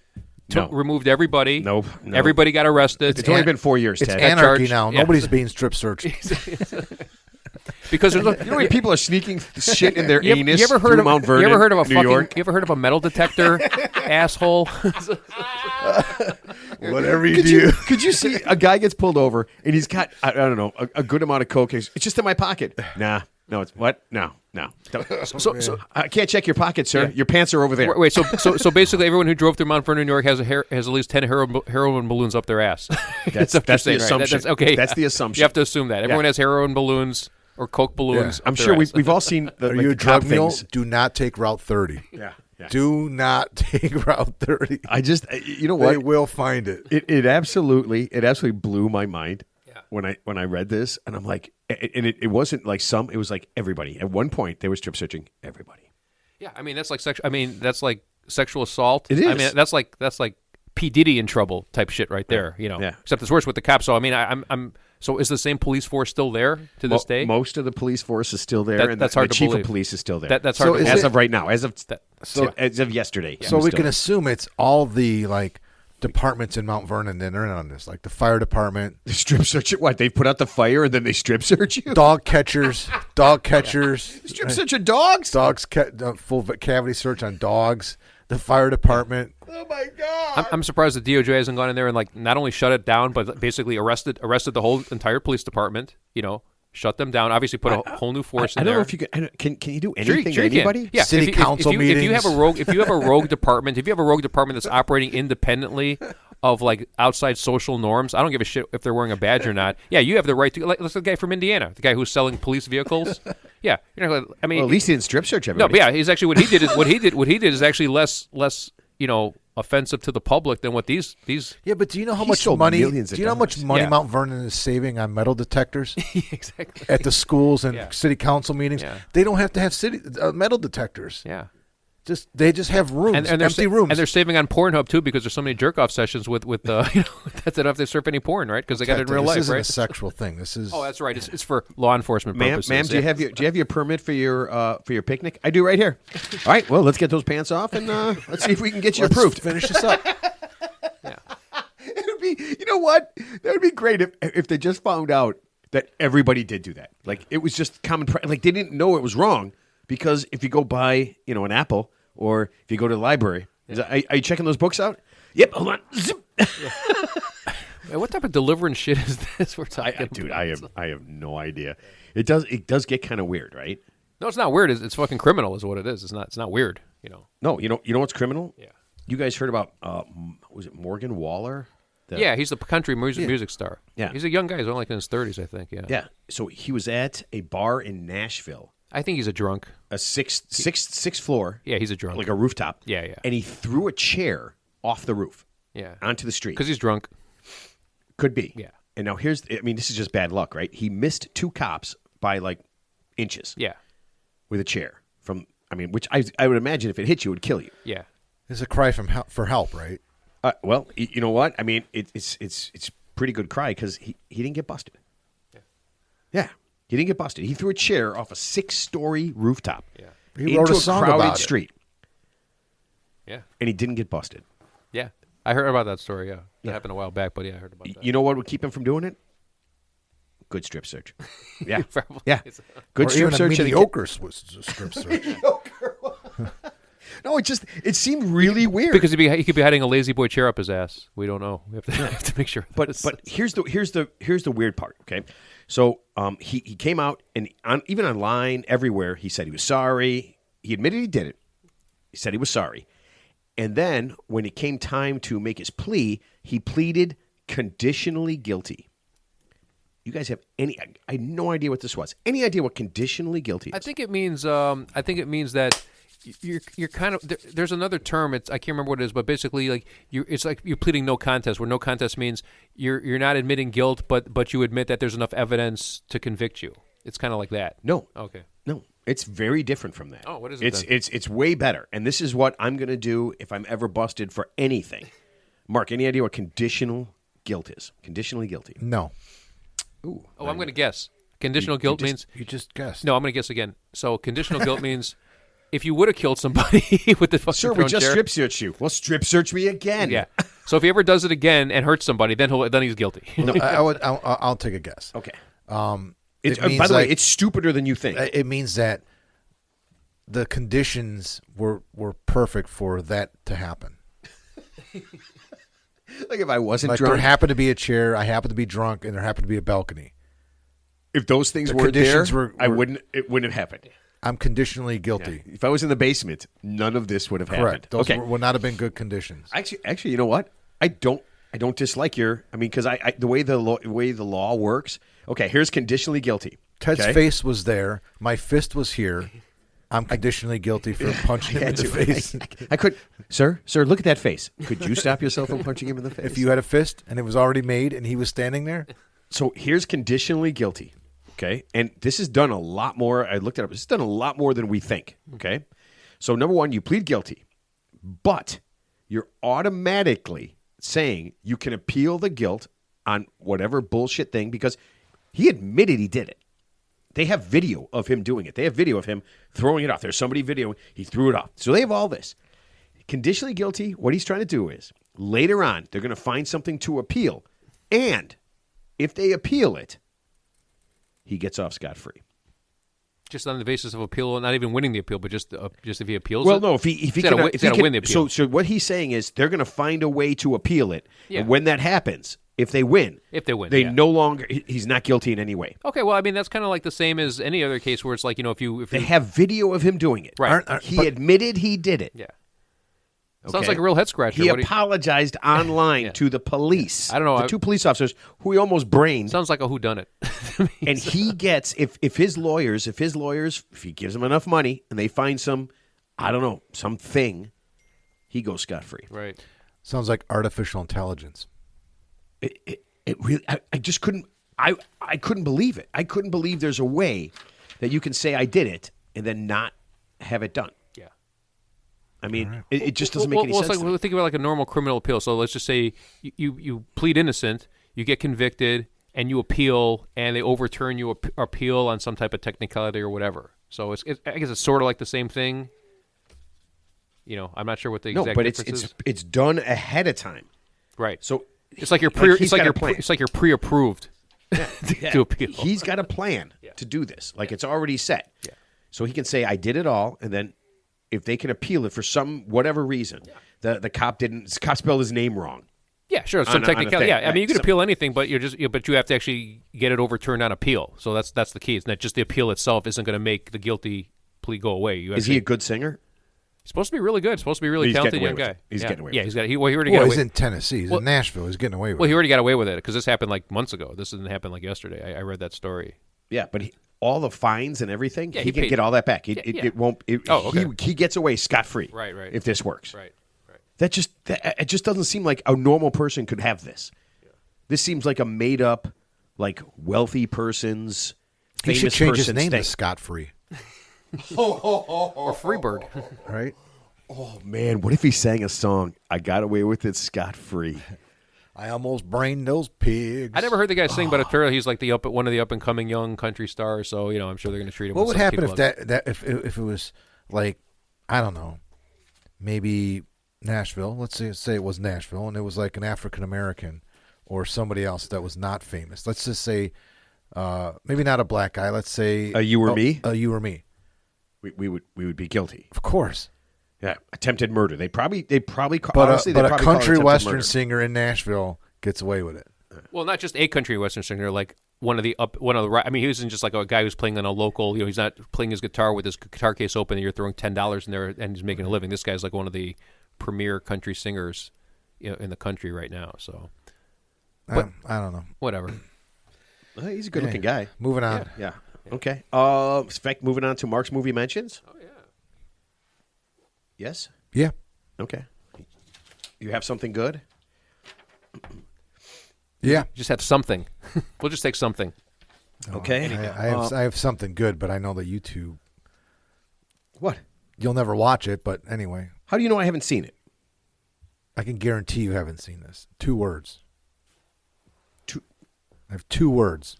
removed everybody.
Nope.
Everybody got arrested.
It's only been 4 years.
It's
Ted.
anarchy now. Yeah. Nobody's being strip searched.
Because
people are sneaking shit in their anus.
You ever heard of
Mount Vernon?
You ever heard of
New York?
You ever heard of a metal detector, asshole?
Whatever you do.
Could you see a guy gets pulled over and he's got I don't know a good amount of coke? It's just in my pocket. Nah, no, it's what? No. So I can't check your pocket, sir. Yeah. Your pants are over there.
Wait, so basically, everyone who drove through Mount Vernon, New York, has at least 10 heroin balloons up their ass.
That's the assumption.
Right? That's okay.
That's the assumption.
You have to assume that everyone has heroin balloons or coke balloons.
Yeah. I'm sure we've all seen.
Are you a drug mule? Do not take Route 30.
Yeah.
Do not take Route 30.
I just, you know what?
They will find it.
It absolutely blew my mind when I read this, and I'm like, and it wasn't like it was like everybody. At one point, they were strip searching everybody.
Yeah, I mean that's like that's like sexual assault.
It is.
I mean that's like P. Diddy in trouble type shit right there.
Yeah.
Except it's worse with the cops. So I mean I'm. So is the same police force still there to this day?
Most of the police force is still there, and
that's hard
the
to
chief
believe.
of police is still there.
That's hard to
as of right now, as of yesterday.
So we can assume it's all the departments in Mount Vernon that are in on this, like the fire department.
The strip search. What, they put out the fire and then they strip search you?
Dog catchers.
Strip searching dogs?
Dogs, full cavity search on dogs. The fire department.
Oh my God!
I'm surprised the DOJ hasn't gone in there and not only shut it down, but basically arrested the whole entire police department. Shut them down. Obviously, put a whole new force in there.
I don't know if you can. Can you do anything
sure
to anybody?
Yeah,
City council meetings.
If you have a rogue department, that's operating independently of outside social norms, I don't give a shit if they're wearing a badge or not. Yeah, you have the right to. Let's the guy from Indiana, the guy who's selling police vehicles. Yeah, I mean,
well, at least he didn't strip search everybody.
No, but yeah, he's actually what he did is actually less offensive to the public than what these.
Yeah, but do you know how much money? Do you know how much money
Yeah.
Mount Vernon is saving on metal detectors
Exactly.
at the schools and city council meetings?
Yeah.
They don't have to have metal detectors.
Yeah.
They just have rooms, empty rooms,
and they're saving on Pornhub too because there's so many jerk off sessions with that they don't have to surf any porn, right? Because they got it in real life,
This isn't
right?
a sexual thing. This is.
Oh, that's right. It's for law enforcement purposes.
Ma'am, do you have your permit for your picnic? I do right here. All right. Well, let's get those pants off and let's see if we can get you approved.
Finish this up.
Yeah. It would be. You know what? That would be great if they just found out that everybody did do that. Like it was just common. They didn't know it was wrong because if you go buy an apple. Or if you go to the library, are you checking those books out? Yep. Hold on. Zip.
Man, what type of deliverance shit is this we're talking about?
Dude, I have no idea. It does get kind of weird, right?
No, it's not weird. It's fucking criminal, is what it is. It's not weird.
No, you know what's criminal?
Yeah.
You guys heard about was it Morgan Waller?
Yeah, he's the country music star.
Yeah.
He's a young guy. He's only in his 30s, I think. Yeah.
Yeah. So he was at a bar in Nashville.
I think he's a drunk.
A sixth floor.
Yeah, he's a drunk.
Like a rooftop.
Yeah.
And he threw a chair off the roof.
Yeah.
Onto the street.
Because he's drunk.
Could be.
Yeah.
And now this is just bad luck, right? He missed two cops by inches.
Yeah.
With a chair which I would imagine if it hit you, it would kill you.
Yeah.
It's a cry for help, right?
Well, you know what? I mean, it's pretty good cry because he didn't get busted. Yeah, he didn't get busted. He threw a chair off a 6-story rooftop
He wrote
into
a song
crowded
about it.
street,
Yeah.
and he didn't get busted.
Yeah. I heard about that story, yeah. It happened a while back, but yeah, I heard about that.
You know what would keep him from doing it? Good strip search. Yeah,
Probably.
yeah. Good
Or
strip
even a
search. and he
mediocre strip search.
No, it seemed really weird.
Because he could be hiding a lazy boy chair up his ass. We don't know. We have to make sure.
But here's the weird part. Okay, so he came out and even online everywhere he said he was sorry. He admitted he did it. He said he was sorry, and then when it came time to make his plea, he pleaded conditionally guilty. You guys have I had no idea what this was. Any idea what conditionally guilty is?
I think it means that you're kind of there's another term. I can't remember what it is, but basically like it's like you're pleading no contest. Where no contest means you're not admitting guilt, but you admit that there's enough evidence to convict you. It's kind of like that.
No.
Okay.
No. It's very different from that.
Oh, what is it then?
It's way better. And this is what I'm going to do if I'm ever busted for anything. Mark, any idea what conditional guilt is? Conditionally guilty.
No.
Ooh.
Oh, I'm going to guess. Conditional guilt means
You just guessed.
no. I'm going to guess again. So conditional guilt means if you would have killed somebody with the fucking
Sir, we
thrown
just
chair,
strip searched you. Well, strip search me again.
yeah. So if he ever does it again and hurts somebody, then he's guilty.
No, I'll take a guess.
Okay.
It
By
means
the way,
like-
it's stupider than you think.
It means that the conditions were perfect for that to happen.
Like if I wasn't
Like
drunk,
there happened to be a chair, I happened to be drunk, and there happened to be a balcony.
if those things
the
weren't there,
conditions were-
it wouldn't have happened.
I'm conditionally guilty.
If I was in the basement, none of this would have happened.
Correct. Those
okay.
would not have been good conditions.
Actually, you know what? I don't dislike your. I mean, because the way the law works. Okay, here's conditionally guilty.
Ted's
okay?
face was there. My fist was here. I'm conditionally guilty for punching him in the face.
I could, sir, look at that face. Could you stop yourself from punching him in the face?
If you had a fist and it was already made and he was standing there,
So here's conditionally guilty. Okay, and this is done a lot more. I looked it up. It's done a lot more than we think. Okay, so number one, you plead guilty, but you're automatically saying you can appeal the guilt on whatever bullshit thing because he admitted he did it. They have video of him doing it. They have video of him throwing it off. There's somebody videoing. He threw it off. So they have all this. Conditionally guilty, what he's trying to do is later on, they're going to find something to appeal. And if they appeal it, he gets off scot-free.
Just on the basis of appeal, not even winning the appeal, but just if he appeals
Well,
it?
no, if he
He's
can,
gotta win the appeal.
So what he's saying is they're going to find a way to appeal it.
Yeah.
And when that happens, if they win,
they
no longer, he's not guilty in any way.
Okay, well, I mean, that's kind of like the same as any other case where it's like, if
They
you
have video of him doing it.
Right.
He admitted he did it.
yeah.
Okay?
Sounds like a real head scratcher.
He
What do you-
apologized online to the police.
I don't know.
The two police officers who he almost brained.
Sounds like a whodunit.
And he gets if his lawyers, if he gives them enough money and they find something, he goes scot free.
Right.
sounds like artificial intelligence.
It really. I just couldn't. I couldn't believe it. I couldn't believe there's a way that you can say I did it and then not have it done.
Yeah.
I mean, it just doesn't make any sense.
It's like, think about like a normal criminal appeal. So let's just say you plead innocent, you get convicted, and you appeal, and they overturn your appeal on some type of technicality or whatever. So I guess it's sort of like the same thing. I'm not sure what the exact difference is.
it's done ahead of time.
Right.
So
it's like you're
he's got a plan.
it's like you're pre-approved to appeal.
He's got a plan to do this. Like it's already set.
Yeah.
So he can say I did it all, and then if they can appeal it for whatever reason, the cop spelled his name wrong.
Yeah, sure. Some
on a
technicality.
thing,
Yeah, I mean,
right,
you could appeal anything, but but you have to actually get it overturned on appeal. So that's the key. It's not just the appeal itself isn't going to make the guilty plea go away.
Is he a good singer?
He's supposed to be really good. He's supposed to be a really
He's
talented
getting
young
away with
guy.
it. He's getting away
Yeah,
with
he's got. He already
Well,
got
he's
away.
in Tennessee. He's in Nashville. He's getting away with
Well,
it.
he already got away with it because this happened like months ago. This didn't happen like yesterday. I read that story.
Yeah, but all the fines and everything,
Yeah,
he can
paid.
get all that back.
Yeah.
It won't.
Okay.
He gets away scot free.
Right.
If this works.
Right.
It just doesn't seem like a normal person could have this. Yeah. This seems like a made up, like wealthy person's
He
famous
should change his
person's
name
thing.
to Scott Free.
Or Freebird.
Right?
Oh man, what if he sang a song? I got away with it scot free.
I almost brained those pigs.
I never heard the guy sing, but apparently he's like one of the up and coming young country stars. So I'm sure they're going to treat him.
What
with
would
some
happen
kid
if
gloves.
if it was like, I don't know, maybe Nashville? Let's say it was Nashville, and it was like an African American or somebody else that was not famous. Let's just say, maybe not a black guy. Let's say
You or Me.
You or Me.
We would be guilty.
Of course.
Yeah, attempted murder. They probably
But
honestly,
a
they'd probably call it
country
attempted
western
murder.
singer in Nashville gets away with it.
Well, not just a country western singer, like one of the. I mean, he wasn't just like a guy who's playing on a local. He's not playing his guitar with his guitar case open, and you're throwing $10 in there, and he's making a living. This guy's like one of the premier country singers, in the country right now. So, but
I don't know.
whatever.
He's a good-looking guy.
Moving on.
Yeah. Okay. In fact, moving on to Mark's movie mentions.
Oh yeah.
Yes.
Yeah.
Okay. You have something good?
Yeah.
Just have something. We'll just take something.
Okay.
I have something good, but I know that you two,
What?
you'll never watch it. But anyway,
How do you know I haven't seen it?
I can guarantee you haven't seen this. 2 words.
Two-
I have 2 words.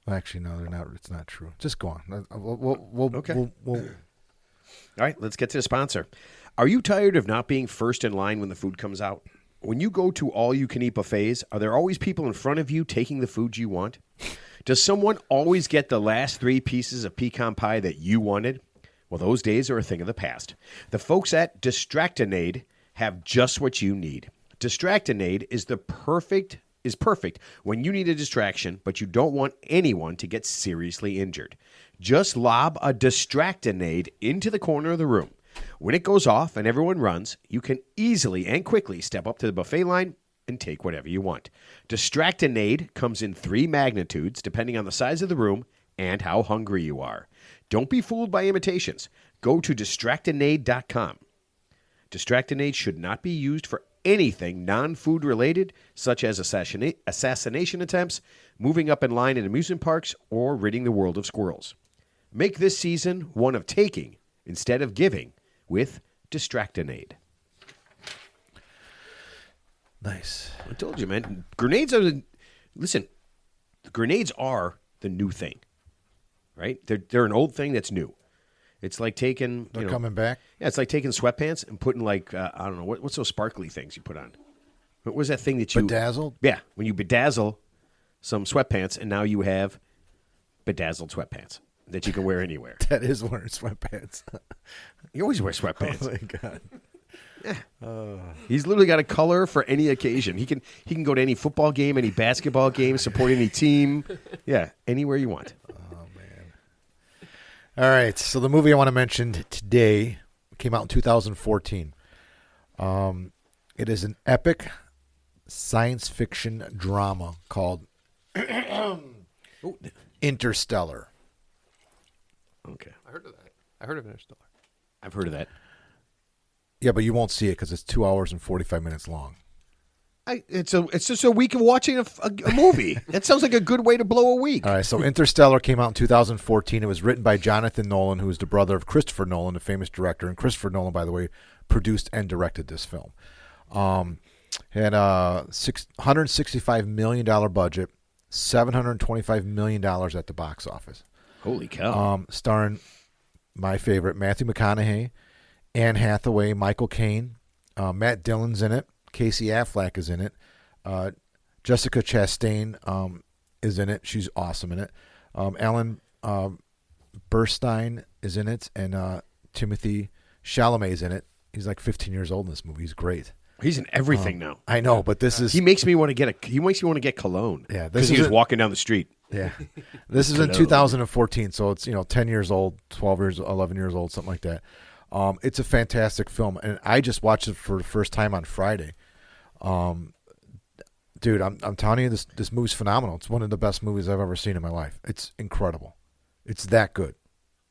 Well, actually, no, they're not. It's not true. Just go on.
Okay.
We'll,
All right, let's get to the sponsor. Are you tired of not being first in line when the food comes out? When you go to all-you-can-eat buffets, are there always people in front of you taking the food you want? Does someone always get the last 3 pieces of pecan pie that you wanted? Well, those days are a thing of the past. The folks at Distractinade have just what you need. Distractinade is perfect when you need a distraction, but you don't want anyone to get seriously injured. Just lob a Distractinade into the corner of the room. When it goes off and everyone runs, you can easily and quickly step up to the buffet line and take whatever you want. Distractinade comes in 3 magnitudes, depending on the size of the room and how hungry you are. Don't be fooled by imitations. Go to Distractinade.com. Distractinade should not be used for anything non-food related, such as assassination attempts, moving up in line at amusement parks, or ridding the world of squirrels. Make this season one of taking instead of giving with Distractinade.
nice.
I told you, man. Grenades are grenades are the new thing, right? They're an old thing that's new. It's like taking
They're coming back.
Yeah, it's like taking sweatpants and putting like I don't know what's those sparkly things you put on. What was that thing that you
Bedazzled?
Yeah, when you bedazzle some sweatpants, and now you have bedazzled sweatpants that you can wear anywhere.
That is wearing sweatpants.
You always wear sweatpants.
Oh my god.
He's literally got a color for any occasion. He can go to any football game, any basketball game, support any team. Yeah, anywhere you want.
All right, so the movie I want to mention today came out in 2014. It is an epic science fiction drama called Interstellar.
Okay,
I heard of that. I heard of Interstellar.
I've heard of that.
Yeah, but you won't see it because it's 2 hours and 45 minutes long.
It's just a week of watching a movie. That sounds like a good way to blow a week.
All right, so Interstellar came out in 2014. It was written by Jonathan Nolan, who is the brother of Christopher Nolan, the famous director. And Christopher Nolan, by the way, produced and directed this film. Had a $165 million budget, $725 million at the box office.
Holy cow.
Starring my favorite, Matthew McConaughey, Anne Hathaway, Michael Caine, Matt Dillon's in it. Casey Affleck is in it. Jessica Chastain is in it. She's awesome in it. Alan Burstyn is in it, and Timothy Chalamet is in it. He's like 15 years old in this movie. He's great.
He's in everything now.
I know, but this is
He makes me want to get cologne.
Yeah, this
because he
is
was
a-
walking down the street.
yeah. This is in 2014, so it's 10 years old, 12 years, 11 years old, something like that. It's a fantastic film, and I just watched it for the first time on Friday. Dude, I'm telling you, this movie's phenomenal. It's one of the best movies I've ever seen in my life. It's incredible. It's that good.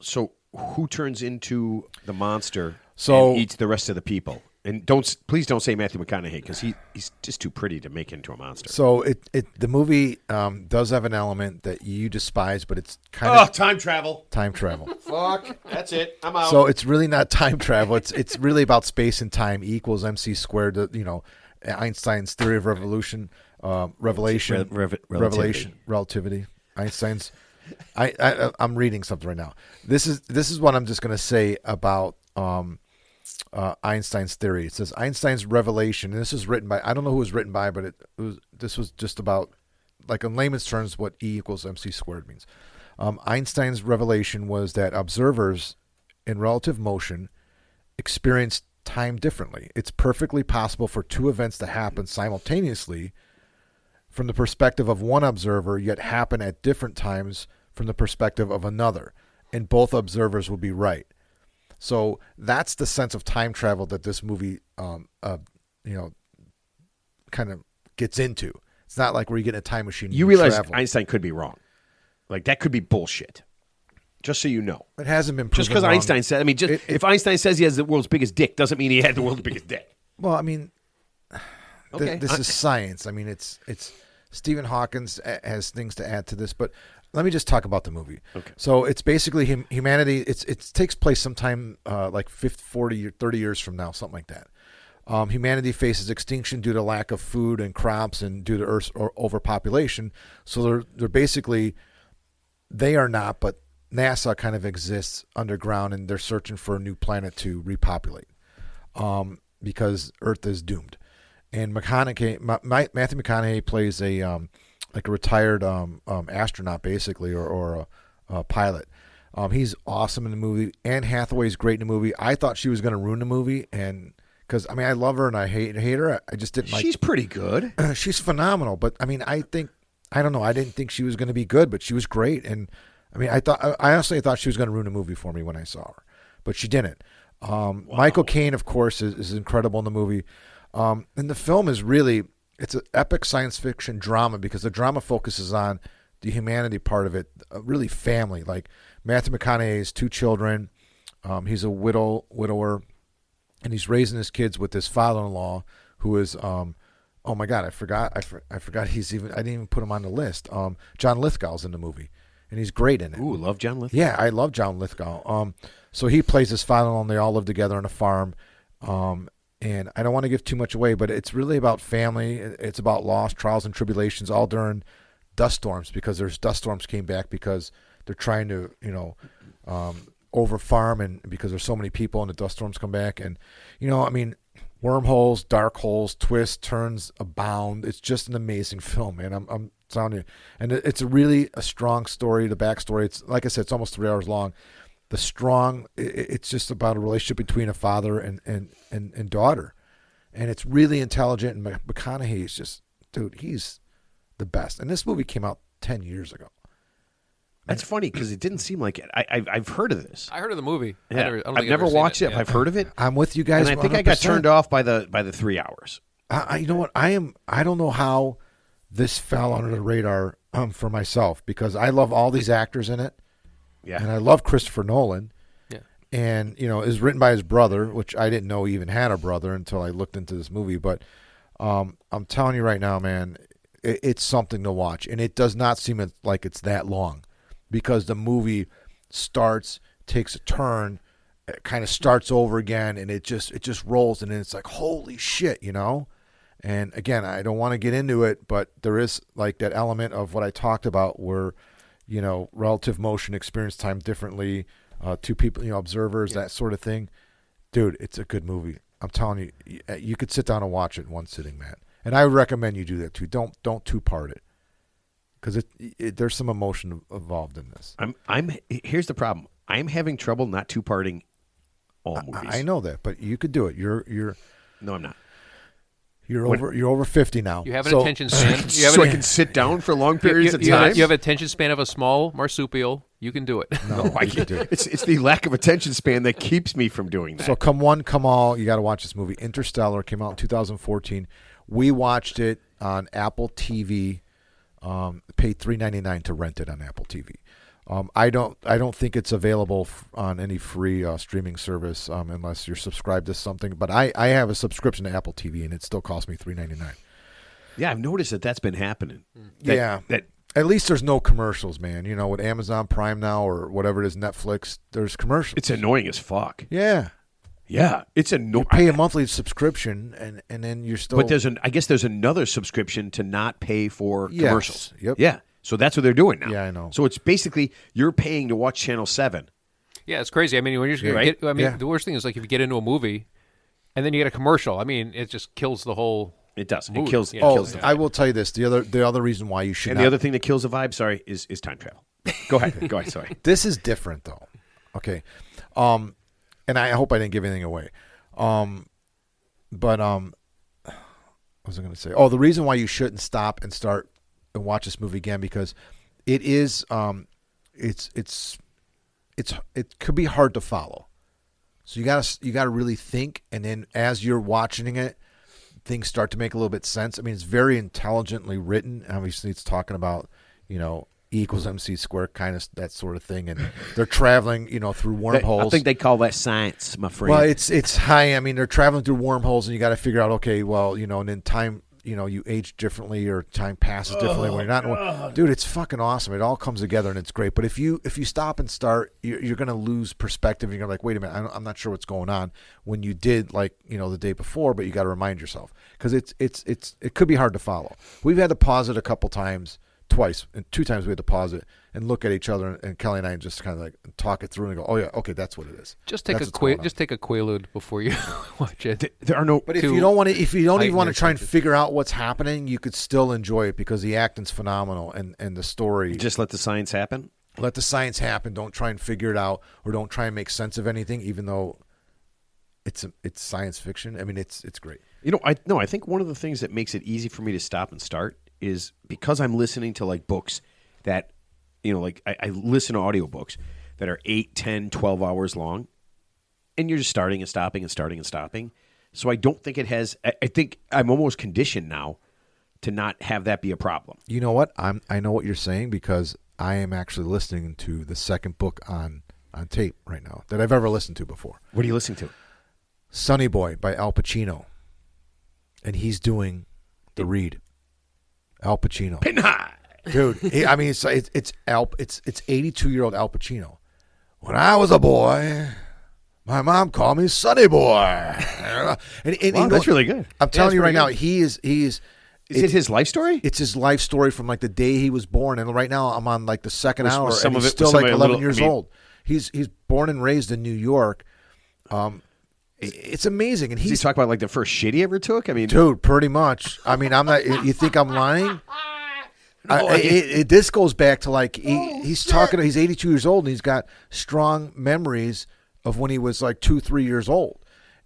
So who turns into the monster
So-
and eats the rest of the people And please don't say Matthew McConaughey because he's just too pretty to make into a monster.
So the movie does have an element that you despise, but it's kind of
time travel.
time travel.
Fuck. That's it. I'm out.
So it's really not time travel. It's really about space and time. E equals MC squared. Einstein's theory of revelation, relativity. Einstein's. I'm reading something right now. This is what I'm just going to say about Einstein's theory. It says Einstein's revelation, and this is written by, I don't know who it was written by, but this was just about, like in layman's terms, what E equals MC squared means. Einstein's revelation was that observers in relative motion experience time differently. It's perfectly possible for two events to happen simultaneously from the perspective of one observer, yet happen at different times from the perspective of another, and both observers will be right. So that's the sense of time travel that this movie, kind of gets into. It's not like where you get in a time machine.
You realize
travel.
Einstein could be wrong. Like, that could be bullshit. Just so you know.
It hasn't been proven
just because
wrong.
Einstein said, if Einstein says he has the world's biggest dick, doesn't mean he had the world's biggest dick.
Well, I mean,
Okay.
this is science. I mean, it's Stephen Hawking's has things to add to this, but let me just talk about the movie.
Okay.
So it's basically humanity. It takes place sometime like 50, 40, or 30 years from now, something like that. Humanity faces extinction due to lack of food and crops and due to Earth's overpopulation. So they're basically, they are not, but NASA kind of exists underground, and they're searching for a new planet to repopulate because Earth is doomed. And Matthew McConaughey plays a retired astronaut, basically, or a pilot. He's awesome in the movie. Anne Hathaway's great in the movie. I thought she was going to ruin the movie, and because I love her and I hate her. I just didn't like.
She's pretty good.
She's phenomenal, but I don't know. I didn't think she was going to be good, but she was great. And I honestly thought she was going to ruin the movie for me when I saw her, but she didn't. Wow. Michael Caine, of course, is incredible in the movie. And the film is really, it's an epic science fiction drama because the drama focuses on the humanity part of it, really family. Like Matthew McConaughey has 2 children. He's a widower, and he's raising his kids with his father-in-law, who is, oh my God, I forgot I didn't even put him on the list. John Lithgow's in the movie, and he's great in it.
Ooh, love John Lithgow.
Yeah, I love John Lithgow. So he plays his father-in-law, and they all live together on a farm. And I don't want to give too much away, but it's really about family. It's about loss, trials, and tribulations, all during dust storms, because there's dust storms came back because they're trying to, over farm, and because there's so many people and the dust storms come back. And, wormholes, dark holes, twists, turns abound. It's just an amazing film, man. I'm telling you. And it's a strong story, the backstory. It's, like I said, it's almost 3 hours long. It's just about a relationship between a father and daughter. And it's really intelligent. And McConaughey is just, dude, he's the best. And this movie came out 10 years ago.
That's funny because it didn't seem like it. I've heard of this.
I heard of the movie.
Yeah. I've never watched it.
Yeah.
I've heard of it.
I'm with you guys.
And I think
100%.
I got turned off by the 3 hours.
You know what? I don't know how this fell under the radar for myself, because I love all these actors in it.
Yeah.
And I love Christopher Nolan.
Yeah.
And, it was written by his brother, which I didn't know he even had a brother until I looked into this movie. But I'm telling you right now, man, it's something to watch. And it does not seem like it's that long, because the movie starts, takes a turn, it kind of starts over again, and it just rolls, and then it's like, holy shit, And again, I don't want to get into it, but there is like that element of what I talked about where, relative motion, experience time differently, 2 people, observers, that sort of thing. Dude, it's a good movie. I'm telling you, you could sit down and watch it in one sitting, man. And I recommend you do that too. Don't 2-part it, because there's some emotion involved in this.
Here's the problem. I'm having trouble not 2-parting all movies.
I know that, but you could do it.
No, I'm not.
You're over 50 now.
You have an attention span.
I can sit down for long periods of time.
You have attention span of a small marsupial. You can do it.
No, I can't do it.
It's the lack of attention span that keeps me from doing that.
So come one, come all, you got to watch this movie. Interstellar came out in 2014. We watched it on Apple TV. Paid $3.99 to rent it on Apple TV. I don't think it's available on any free streaming service unless you're subscribed to something. But I have a subscription to Apple TV, and it still costs me $3.99.
Yeah, I've noticed that's been happening.
That at least there's no commercials, man. You know, with Amazon Prime now or whatever it is, Netflix, there's commercials.
It's annoying as fuck.
Yeah.
Yeah, it's annoying.
You pay a monthly subscription, and then you're still.
But I guess there's another subscription to not pay for commercials.
Yep.
Yeah. So that's what they're doing now.
Yeah, I know.
So it's basically you're paying to watch Channel 7.
Yeah, it's crazy. I mean, when you're just
Right?
the worst thing is like if you get into a movie and then you get a commercial. I mean, it just kills the whole.
It does.
mood.
It kills.
Yeah.
It
Oh,
kills the vibe.
I will tell you this: the other reason why you should.
And
not,
the other thing that kills the vibe, sorry, is time travel. Go ahead. Go ahead. Sorry.
This is different, though. Okay, and I hope I didn't give anything away. What was I going to say? Oh, the reason why you shouldn't stop and start and watch this movie again because it is it could be hard to follow. So you gotta really think, and then as you're watching it, things start to make a little bit sense. I mean, it's very intelligently written. Obviously, it's talking about E equals MC squared, kind of that sort of thing, and they're traveling through wormholes.
I think they call that science, my friend.
Well, it's high. I mean, they're traveling through wormholes, and you got to figure out, okay, well, and then time, you age differently, or time passes differently when you're not in one. Dude, it's fucking awesome. It all comes together, and it's great. But if you stop and start, you're going to lose perspective. You're gonna like, wait a minute, I'm not sure what's going on. When you did, like, the day before, but you got to remind yourself because it could be hard to follow. We've had to pause it a couple times. Twice and 2 times we had to pause it and look at each other, and Kelly and I just kind of like talk it through and go, oh yeah, okay, that's what it is.
Just take
That's
a Quaalude before you watch it.
there are no.
But if you don't even want to try and
attention.
figure out what's happening, you could still enjoy it because the acting's phenomenal and the story.
Just let the science happen.
Let the science happen. Don't try and figure it out, or don't try and make sense of anything, even though it's science fiction. I mean, it's great.
I think one of the things that makes it easy for me to stop and start is because I'm listening to like books that, like I listen to audiobooks that are 8, 10, 12 hours long, and you're just starting and stopping and starting and stopping. So I don't think it has. I think I'm almost conditioned now to not have that be a problem.
You know what? I know what you're saying because I am actually listening to the second book on tape right now that I've ever listened to before.
What are you listening to?
Sonny Boy by Al Pacino, and he's doing the read. Al Pacino, dude. I mean, it's 82-year-old Al Pacino. When I was a boy, my mom called me Sonny Boy. and
That's really good.
I'm telling you right now, he is.
Is it his life story?
It's his life story from like the day he was born, and right now I'm on like the second hour,
Was some
and
of
he's
it-
still
was some
like
of it
11
little-
years
I mean-
old. He's born and raised in New York. It's amazing, and
Does he
he's
talk about like the first shit he ever took? I mean,
dude, pretty much. I mean, I'm not. You think I'm lying? This goes back to like he's talking. He's 82 years old, and he's got strong memories of when he was like 2-3 years old,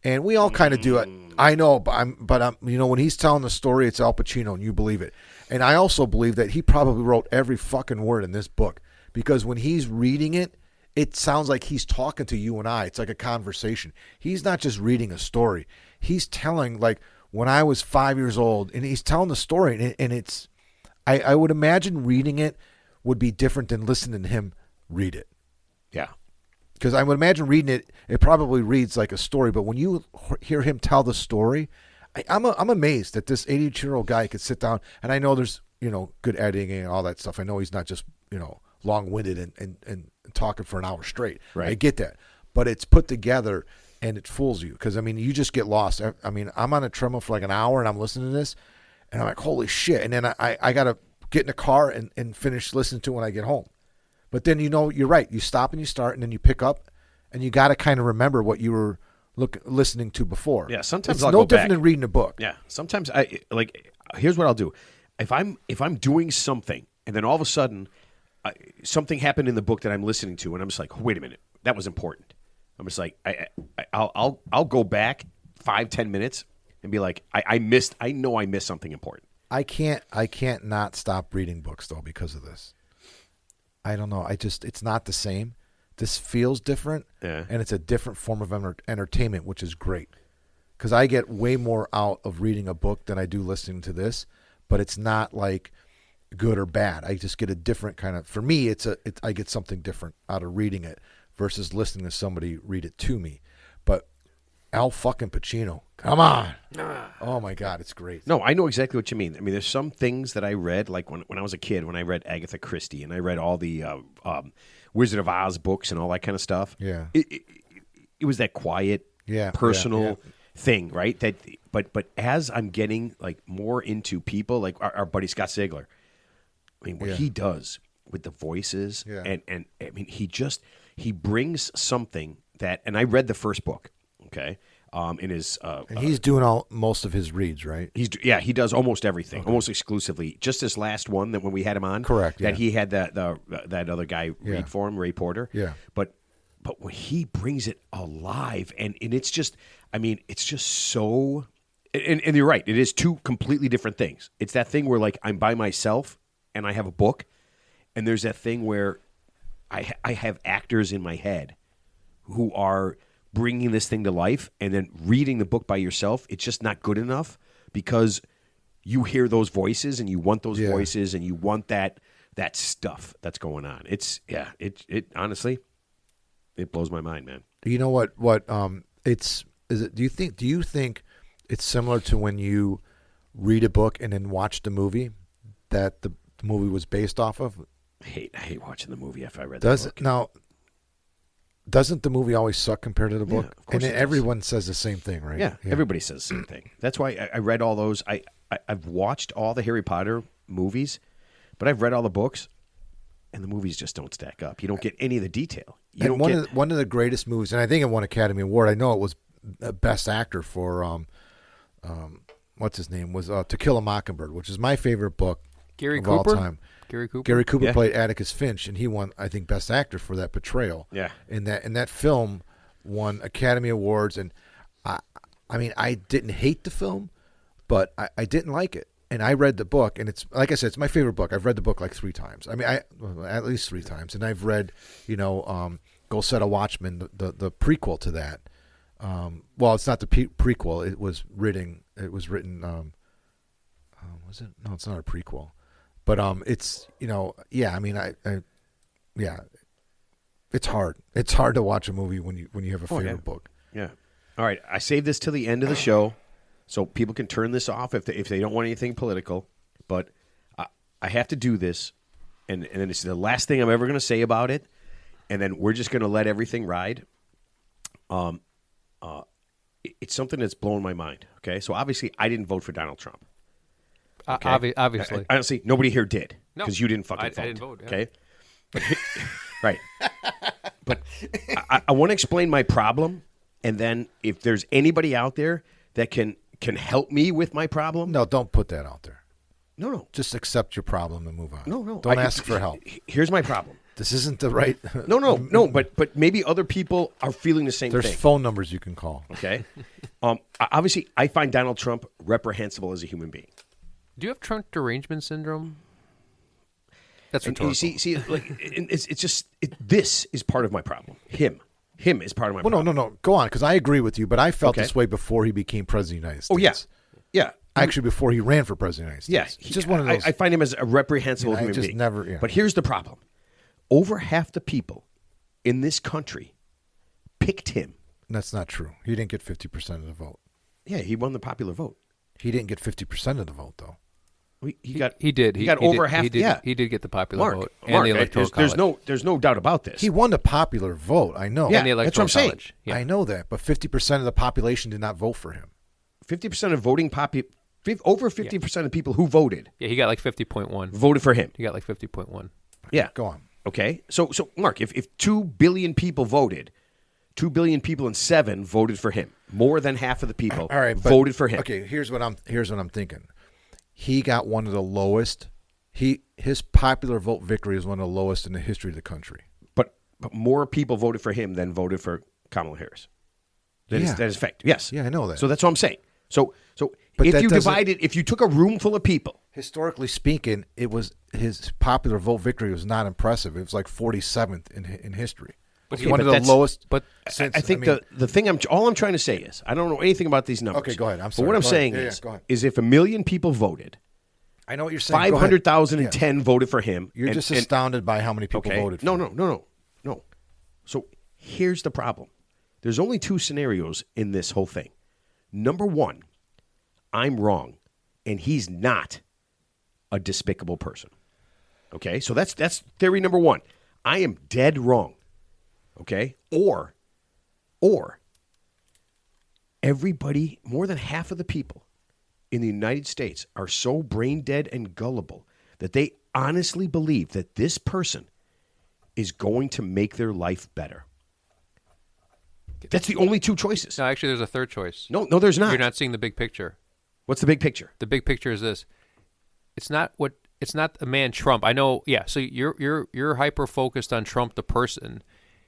and we all kind of do it. I know, but I'm. When he's telling the story, it's Al Pacino, and you believe it. And I also believe that he probably wrote every fucking word in this book because when he's reading it, it sounds like he's talking to you and I. It's like a conversation. He's not just reading a story. He's telling, like, when I was 5 years old, and he's telling the story, and it's. I would imagine reading it would be different than listening to him read it.
yeah.
Because I would imagine reading it, it probably reads like a story. But when you hear him tell the story, I'm amazed that this 82-year-old guy could sit down. And I know there's good editing and all that stuff. I know he's not just long-winded and talking for an hour straight.
Right. I
get that, but it's put together and it fools you because you just get lost. I mean, I'm on a treadmill for like an hour and I'm listening to this, and I'm like, holy shit! And then I gotta get in the car and finish listening to it when I get home. But then you're right. You stop and you start, and then you pick up, and you got to kind of remember what you were listening to before.
Yeah, sometimes
it's
I'll
no
go
different
back.
than reading a book.
Yeah, sometimes I like. Here's what I'll do: if I'm doing something, and then all of a sudden something happened in the book that I'm listening to, and I'm just like, wait a minute, that was important. I'm just like, I'll go back 5-10 minutes and be like, I know I missed something important.
I can't not stop reading books though because of this. I don't know. It's not the same. This feels different,
Yeah.
and it's a different form of entertainment, which is great. Because I get way more out of reading a book than I do listening to this, but it's not like good or bad. I just get a different kind of. For me, I get something different out of reading it versus listening to somebody read it to me. But Al fucking Pacino, come on! Oh my God, it's great.
No, I know exactly what you mean. I mean, there's some things that I read, like when I was a kid, when I read Agatha Christie and I read all the Wizard of Oz books and all that kind of stuff.
Yeah,
it was that quiet, personal thing, right? That, but as I'm getting like more into people, like our buddy Scott Sigler, I mean, what he does with the voices, and I mean, he brings something that, and I read the first book, okay, in his,
and he's doing most of his reads, right?
He does almost everything, almost exclusively. Just this last one that when we had him on,
correct,
that he had that other guy read for him, Ray Porter, but when he brings it alive, and it's just, I mean, it's just so, and you're right, it is two completely different things. It's that thing where like I'm by myself and I have a book, and there's that thing where I have actors in my head who are bringing this thing to life, and then reading the book by yourself, it's just not good enough because you hear those voices and you want those voices and you want that stuff that's going on. It honestly, it blows my mind, man.
You know what do you think it's similar to when you read a book and then watch the movie that the movie was based off of?
I hate watching the movie after I read the book.
Now, doesn't the movie always suck compared to the book?
Of course,
and everyone says the same thing, right?
Yeah, everybody says the same thing. That's why I read all those. I've watched all the Harry Potter movies, but I've read all the books, and the movies just don't stack up. You don't get any of the detail.
One of the greatest movies, and I think it won Academy Award. I know it was Best Actor for what's his name, was To Kill a Mockingbird, which is my favorite book of all time. Gary Cooper played Atticus Finch, and he won, I think, Best Actor for that portrayal.
Yeah,
and that film won Academy Awards, and I mean, I didn't hate the film, but I didn't like it. And I read the book, and it's like I said, it's my favorite book. I've read the book like 3 times. I mean, at least 3 times, and I've read, Go Set a Watchman, the prequel to that. Well, it's not the prequel. It was written. Was it? No, it's not a prequel. But it's I mean, it's hard. It's hard to watch a movie when you have a favorite book.
Yeah. All right, I saved this till the end of the show, so people can turn this off if they don't want anything political. But I have to do this, and then it's the last thing I'm ever going to say about it, and then we're just going to let everything ride. It's something that's blowing my mind. Okay, so obviously I didn't vote for Donald Trump.
Okay? Obviously.
Honestly, nobody here did because you didn't fucking vote.
I didn't vote. Yeah.
Okay, right. But I want to explain my problem, and then if there's anybody out there that can help me with my problem,
No, don't put that out there.
no,
Just accept your problem and move on.
no.
Don't ask for help.
Here's my problem.
This isn't the right.
No. But maybe other people are feeling the same
There's
thing.
phone numbers you can call.
Okay. Obviously, I find Donald Trump reprehensible as a human being.
Do you have trunk derangement syndrome? That's
And
rhetorical.
you see, like it's just this is part of my problem. Him is part of my
Well,
problem.
no. Go on, because I agree with you, but I felt
Okay.
this way before he became president of the United
Oh
States.
yeah.
Actually, before he ran for president of the United
Yeah,
States. It's just one of those.
I find him as a reprehensible
Yeah, I
human
just
being.
never- yeah.
But here's the problem: over half the people in this country picked him.
That's not true. He didn't get 50% of the vote.
Yeah, he won the popular vote.
He didn't get 50% of the vote, though.
He got.
He did.
He got over
did,
half.
He did,
yeah,
he did get the popular
Mark,
vote and
Mark,
the electoral college.
there's no doubt about this.
He won the popular vote. I know.
Yeah,
and the
that's what
electoral
I'm saying.
college. Yeah.
I know that. But 50% of the population did not vote for him.
50% of voting over 50% of people who voted
Yeah, he got like 50.1.
voted for him.
He got like 50.1.
Yeah.
Go on.
Okay. So Mark, if 2 billion people voted, 2 billion people and 7 voted for him. More than half of the people
All right, but-
voted for him.
Okay, here's what I'm thinking. He got one of the lowest. His popular vote victory is one of the lowest in the history of the country.
But more people voted for him than voted for Kamala Harris. That is fact. Yes.
Yeah, I know that.
So that's what I'm saying. So
But
if
that
you
doesn't-
divided, if you took a room full of people,
Historically speaking, it was his popular vote victory was not impressive. It was like 47th in history.
But
It's
he-
one
but
of the
that's-
lowest.
but
since,
I think
mean,
the thing all I'm trying to say is I don't know anything about these numbers.
Okay, go ahead. I'm
But
sorry.
what I'm
Go
saying
ahead. Yeah, go ahead.
is if 1 million people voted,
I know what you're saying. Go ahead.
500,010 voted for him.
You're just astounded by how many people voted for him.
No. So here's the problem. There's only two scenarios in this whole thing. Number one, I'm wrong, and he's not a despicable person. Okay? So that's theory number one. I am dead wrong. Okay? Or everybody, more than half of the people in the United States are so brain dead and gullible that they honestly believe that this person is going to make their life better. That's the only two choices.
No, actually, there's a third choice.
No, there's not.
You're not seeing the big picture.
What's the big picture?
The big picture is this. It's not a man Trump. I know, yeah, so you're hyper focused on Trump the person.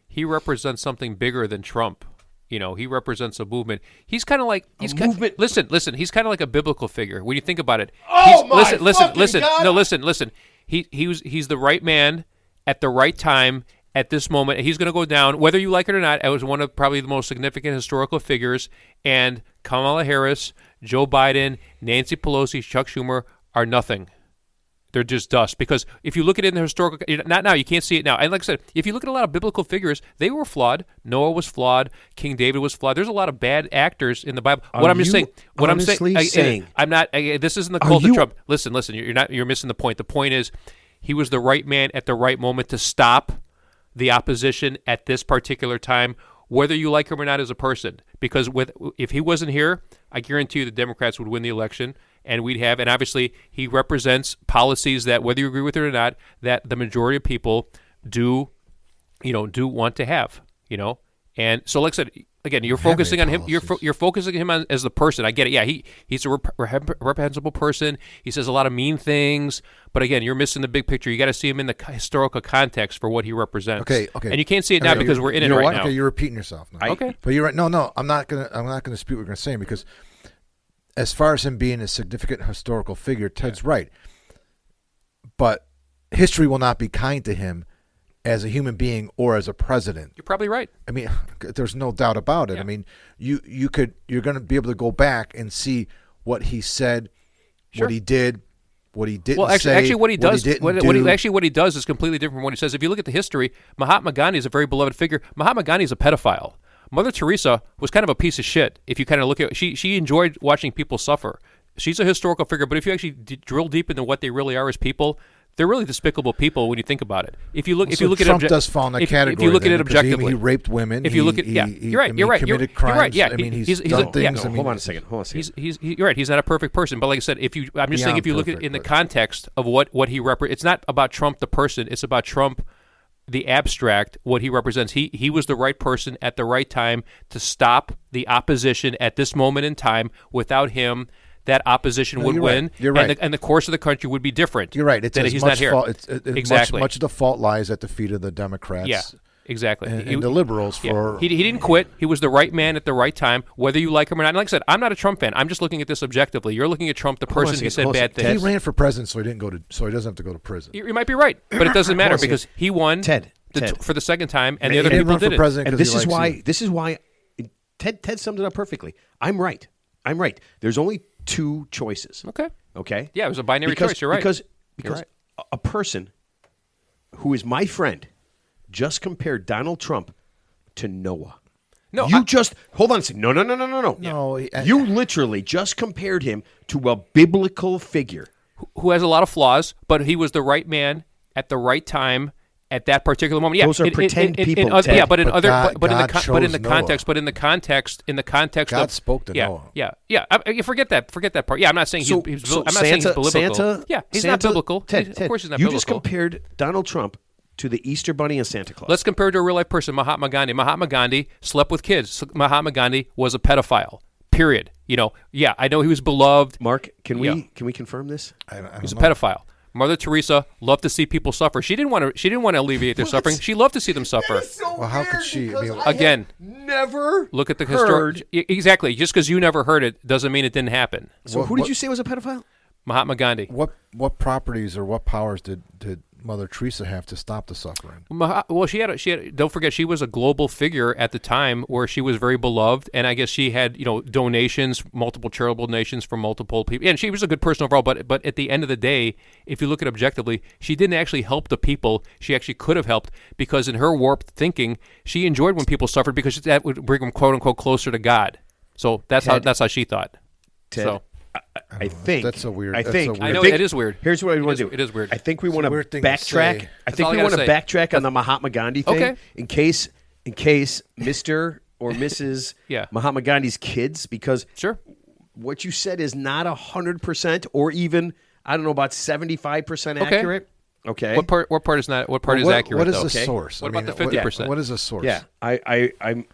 He represents something bigger than Trump. You know, he represents a movement. He's kind of like
movement.
Listen. He's kind of like a biblical figure when you think about it.
Oh my
listen.
God.
No, listen. He's the right man at the right time at this moment. He's going to go down, whether you like it or not. As one of probably the most significant historical figures. And Kamala Harris, Joe Biden, Nancy Pelosi, Chuck Schumer are nothing. They're just dust. Because if you look at it in the historical, not now, you can't see it now. And like I said, if you look at a lot of biblical figures, they were flawed. Noah was flawed. King David was flawed. There's a lot of bad actors in the Bible. I'm just saying. I'm not. This isn't the cult of Trump. Listen. You're missing the point. The point is, he was the right man at the right moment to stop the opposition at this particular time, whether you like him or not as a person. Because if he wasn't here, I guarantee you the Democrats would win the election. And obviously he represents policies that, whether you agree with it or not, that the majority of people do want to have, And so, like I said, again, you're focusing on him. You're focusing him on as the person. I get it. Yeah, he's a reprehensible person. He says a lot of mean things, but again, you're missing the big picture. You got to see him in the historical context for what he represents.
Okay.
And you can't see it now because we're in it right now.
Okay, you're repeating yourself now.
Okay,
but you're right. No, I'm not gonna dispute what you're gonna say, because as far as him being a significant historical figure, Ted's right. But history will not be kind to him as a human being or as a president.
You're probably right.
I mean, there's no doubt about it. Yeah. I mean, you're going to be able to go back and see what he said, what he did, what he didn't say.
Actually, what he does,
what
he does is completely different from what he says. If you look at the history, Mahatma Gandhi is a very beloved figure. Mahatma Gandhi is a pedophile. Mother Teresa was kind of a piece of shit. If you kind of look at, she enjoyed watching people suffer. She's a historical figure, but if you actually drill deep into what they really are as people, they're really despicable people when you think about it. If you look at
Trump does fall in that category.
If you look at it objectively,
he raped women.
If you look at you're right.
He committed crimes.
You're right. Yeah,
I mean, he's done things.
Hold on a second.
You're right. He's not a perfect person, but like I said, I'm just saying, if you look at it in the context of what he represents, it's not about Trump the person. It's about Trump the abstract, what he represents. He was the right person at the right time to stop the opposition at this moment in time. Without him, that opposition would win.
You're right.
And the course of the country would be different.
You're right.
He's not here.
Exactly. Much of the fault lies at the feet of the Democrats.
Yeah, exactly.
And the liberals for...
He didn't quit. He was the right man at the right time, whether you like him or not. And like I said, I'm not a Trump fan. I'm just looking at this objectively. You're looking at Trump, the person who said bad things.
He ran for president, so he doesn't have to go to prison.
You might be right, but it doesn't matter because he won
Ted.
For the second time, and the other people did it.
And this is why Ted summed it up perfectly. I'm right. There's only two choices. Okay.
Yeah, it was a binary choice. You're right.
Because
right.
A person who is my friend just compared Donald Trump to Noah.
No,
hold on a second. No. You literally just compared him to a biblical figure
who has a lot of flaws, but he was the right man at the right time. At that particular moment, yeah,
those are pretend people.
Yeah, but in the context,
God spoke to Noah.
Yeah. Forget that part. Yeah, I'm not saying he's biblical.
Santa,
he's not biblical.
Ted,
of course, he's not
you
biblical.
just compared Donald Trump to the Easter Bunny and Santa Claus.
Let's compare to a real life person, Mahatma Gandhi. Mahatma Gandhi slept with kids. Mahatma Gandhi was a pedophile. Period. I know he was beloved.
Mark, can we confirm this?
He's a pedophile. Mother Teresa loved to see people suffer. She didn't want to alleviate their suffering. She loved to see them suffer.
Well, how could she?
Again,
never
look at the historic. Exactly. Just because you never heard it doesn't mean it didn't happen.
So who did you say was a pedophile?
Mahatma Gandhi.
What properties or what powers did Mother Teresa have to stop the suffering?
Well, she had. Don't forget, she was a global figure at the time, where she was very beloved, and I guess she had, donations, multiple charitable donations from multiple people, and she was a good person overall. But at the end of the day, if you look at it objectively, she didn't actually help the people she actually could have helped, because in her warped thinking, she enjoyed when people suffered because that would bring them quote unquote closer to God. So that's how she thought.
Ted,
So.
I think
That's a weird.
I think
I know
think-
it is weird.
Here's what we want to do.
It is weird.
I think we want to
weird thing to
backtrack.
say.
I
That's
think
all
we
I
want to
gotta say.
backtrack on the Mahatma Gandhi thing,
Okay.
in case Mr. or Mrs.
Yeah.
Mahatma Gandhi's kids, because
Sure.
what you said is not 100%, or even I don't know about 75%
Okay.
accurate. Okay.
What part is not? What part is accurate?
What is
though?
the
Okay.
source?
What about the 50%?
What is a source?
Yeah, I'm.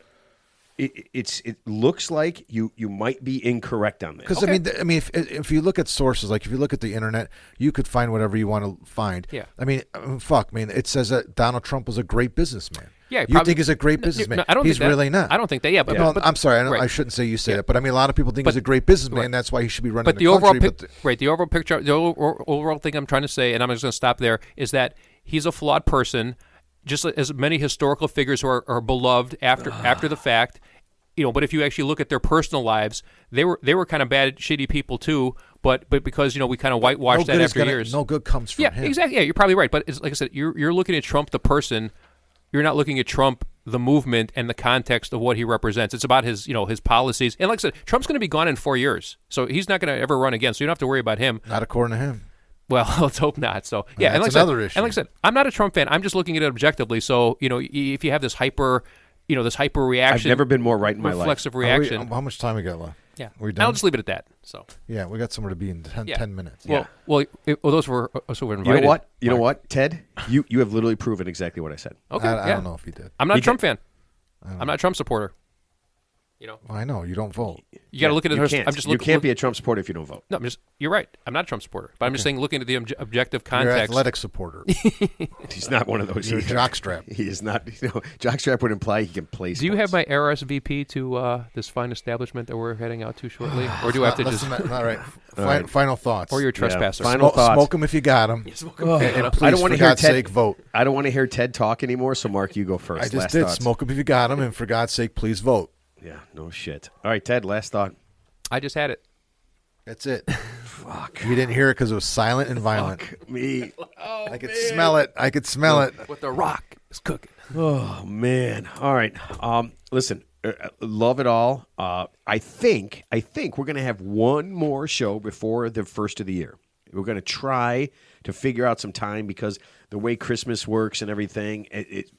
It looks like you might be incorrect on this.
Because I mean, if you look at sources, like if you look at the internet, you could find whatever you want to find.
Yeah.
I mean, it says that Donald Trump was a great businessman.
Yeah,
you think he's a great businessman?
No, I don't
he's
think that.
really not.
I don't think that. Yeah, but,
No,
but
I'm sorry.
right.
I shouldn't say you say
Yeah.
that, but I mean, a lot of people think he's a great businessman. That's why he should be running
But
the
the overall,
country.
the overall picture, the overall thing I'm trying to say, and I'm just going to stop there, is that he's a flawed person, just as many historical figures who are beloved after the fact. But if you actually look at their personal lives, they were kind of bad, shitty people too. But because we kind of whitewashed that after years.
No good comes from him.
Exactly. Yeah, you're probably right. But it's, like I said, you're looking at Trump the person. You're not looking at Trump the movement and the context of what he represents. It's about his his policies. And like I said, Trump's going to be gone in 4 years, so he's not going to ever run again. So you don't have to worry about him.
Not according to him.
Well, let's hope not. So yeah,
That's
and like
another
I said,
issue.
And like I said, I'm not a Trump fan. I'm just looking at it objectively. So if you have this hyper reaction,
I've never been more right in my life.
reflexive reaction.
How much time we got left?
Yeah,
we done?
I'll just leave it at that. So
Yeah, we got somewhere to be in 10 minutes.
well, those were so we're
You
invited.
know what? You know what, Ted? You have literally proven exactly what I said.
Okay,
I
yeah.
don't know if he did.
I'm not
He
a Trump fan. I'm not a Trump supporter.
Well, I know you don't vote.
You got to look at it.
You can't.
I'm just
you can't be a Trump supporter if you don't vote.
No, you're right. I'm not a Trump supporter, but I'm just saying, looking at the objective
You're an
context.
athletic supporter.
He's not one of those.
You're a jockstrap.
He is not. Jockstrap would imply he can play.
Do you
sports.
have my RSVP to this fine establishment that we're heading out to shortly, or do I have to just?
All right. Final thoughts.
Or you're a trespasser.
Final thoughts.
Smoke them if you got them. And please,
I don't want
for
to hear
God's
Ted.
sake, vote.
I don't want to hear Ted talk anymore. So, Mark, you go first.
I just
Last
did.
thoughts.
Smoke them if you got them, and for God's sake, please vote.
Yeah, no shit. All right, Ted. Last thought.
I just had it.
That's it.
Fuck.
You didn't hear it because it was silent and violent.
Fuck me.
I could smell it. I could smell it.
What the Rock is cooking.
Oh man. All right. Listen. Love it all. I think we're gonna have one more show before the first of the year. We're gonna try to figure out some time because the way Christmas works and everything,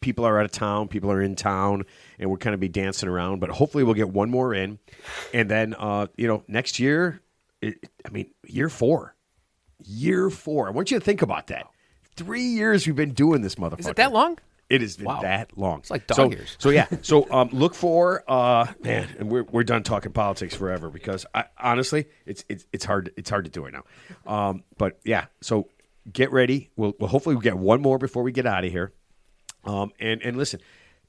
people are out of town, people are in town, and we're kind of be dancing around. But hopefully we'll get one more in, and then next year, year 4. Year 4. I want you to think about that. 3 years we've been doing this, motherfucker.
Is it that long?
It has been that long.
It's like dog years.
So yeah. So look for man, and we're done talking politics forever because honestly, it's hard to do it now. But yeah. So get ready. We'll hopefully get one more before we get out of here. And listen,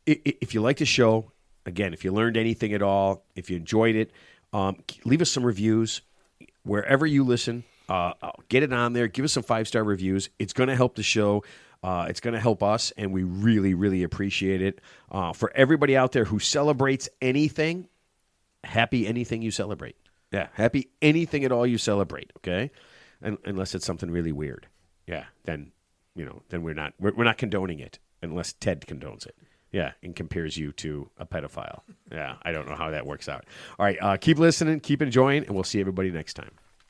if you like the show, again, if you learned anything at all, if you enjoyed it, leave us some reviews wherever you listen. Get it on there. Give us some 5-star reviews. It's going to help the show. It's going to help us, and we really, really appreciate it. For everybody out there who celebrates anything, happy anything you celebrate. Yeah, happy anything at all you celebrate. Okay, unless it's something really weird. Yeah, then we're not condoning it unless Ted condones it. Yeah, and compares you to a pedophile. Yeah, I don't know how that works out. All right, keep listening, keep enjoying, and we'll see everybody next time.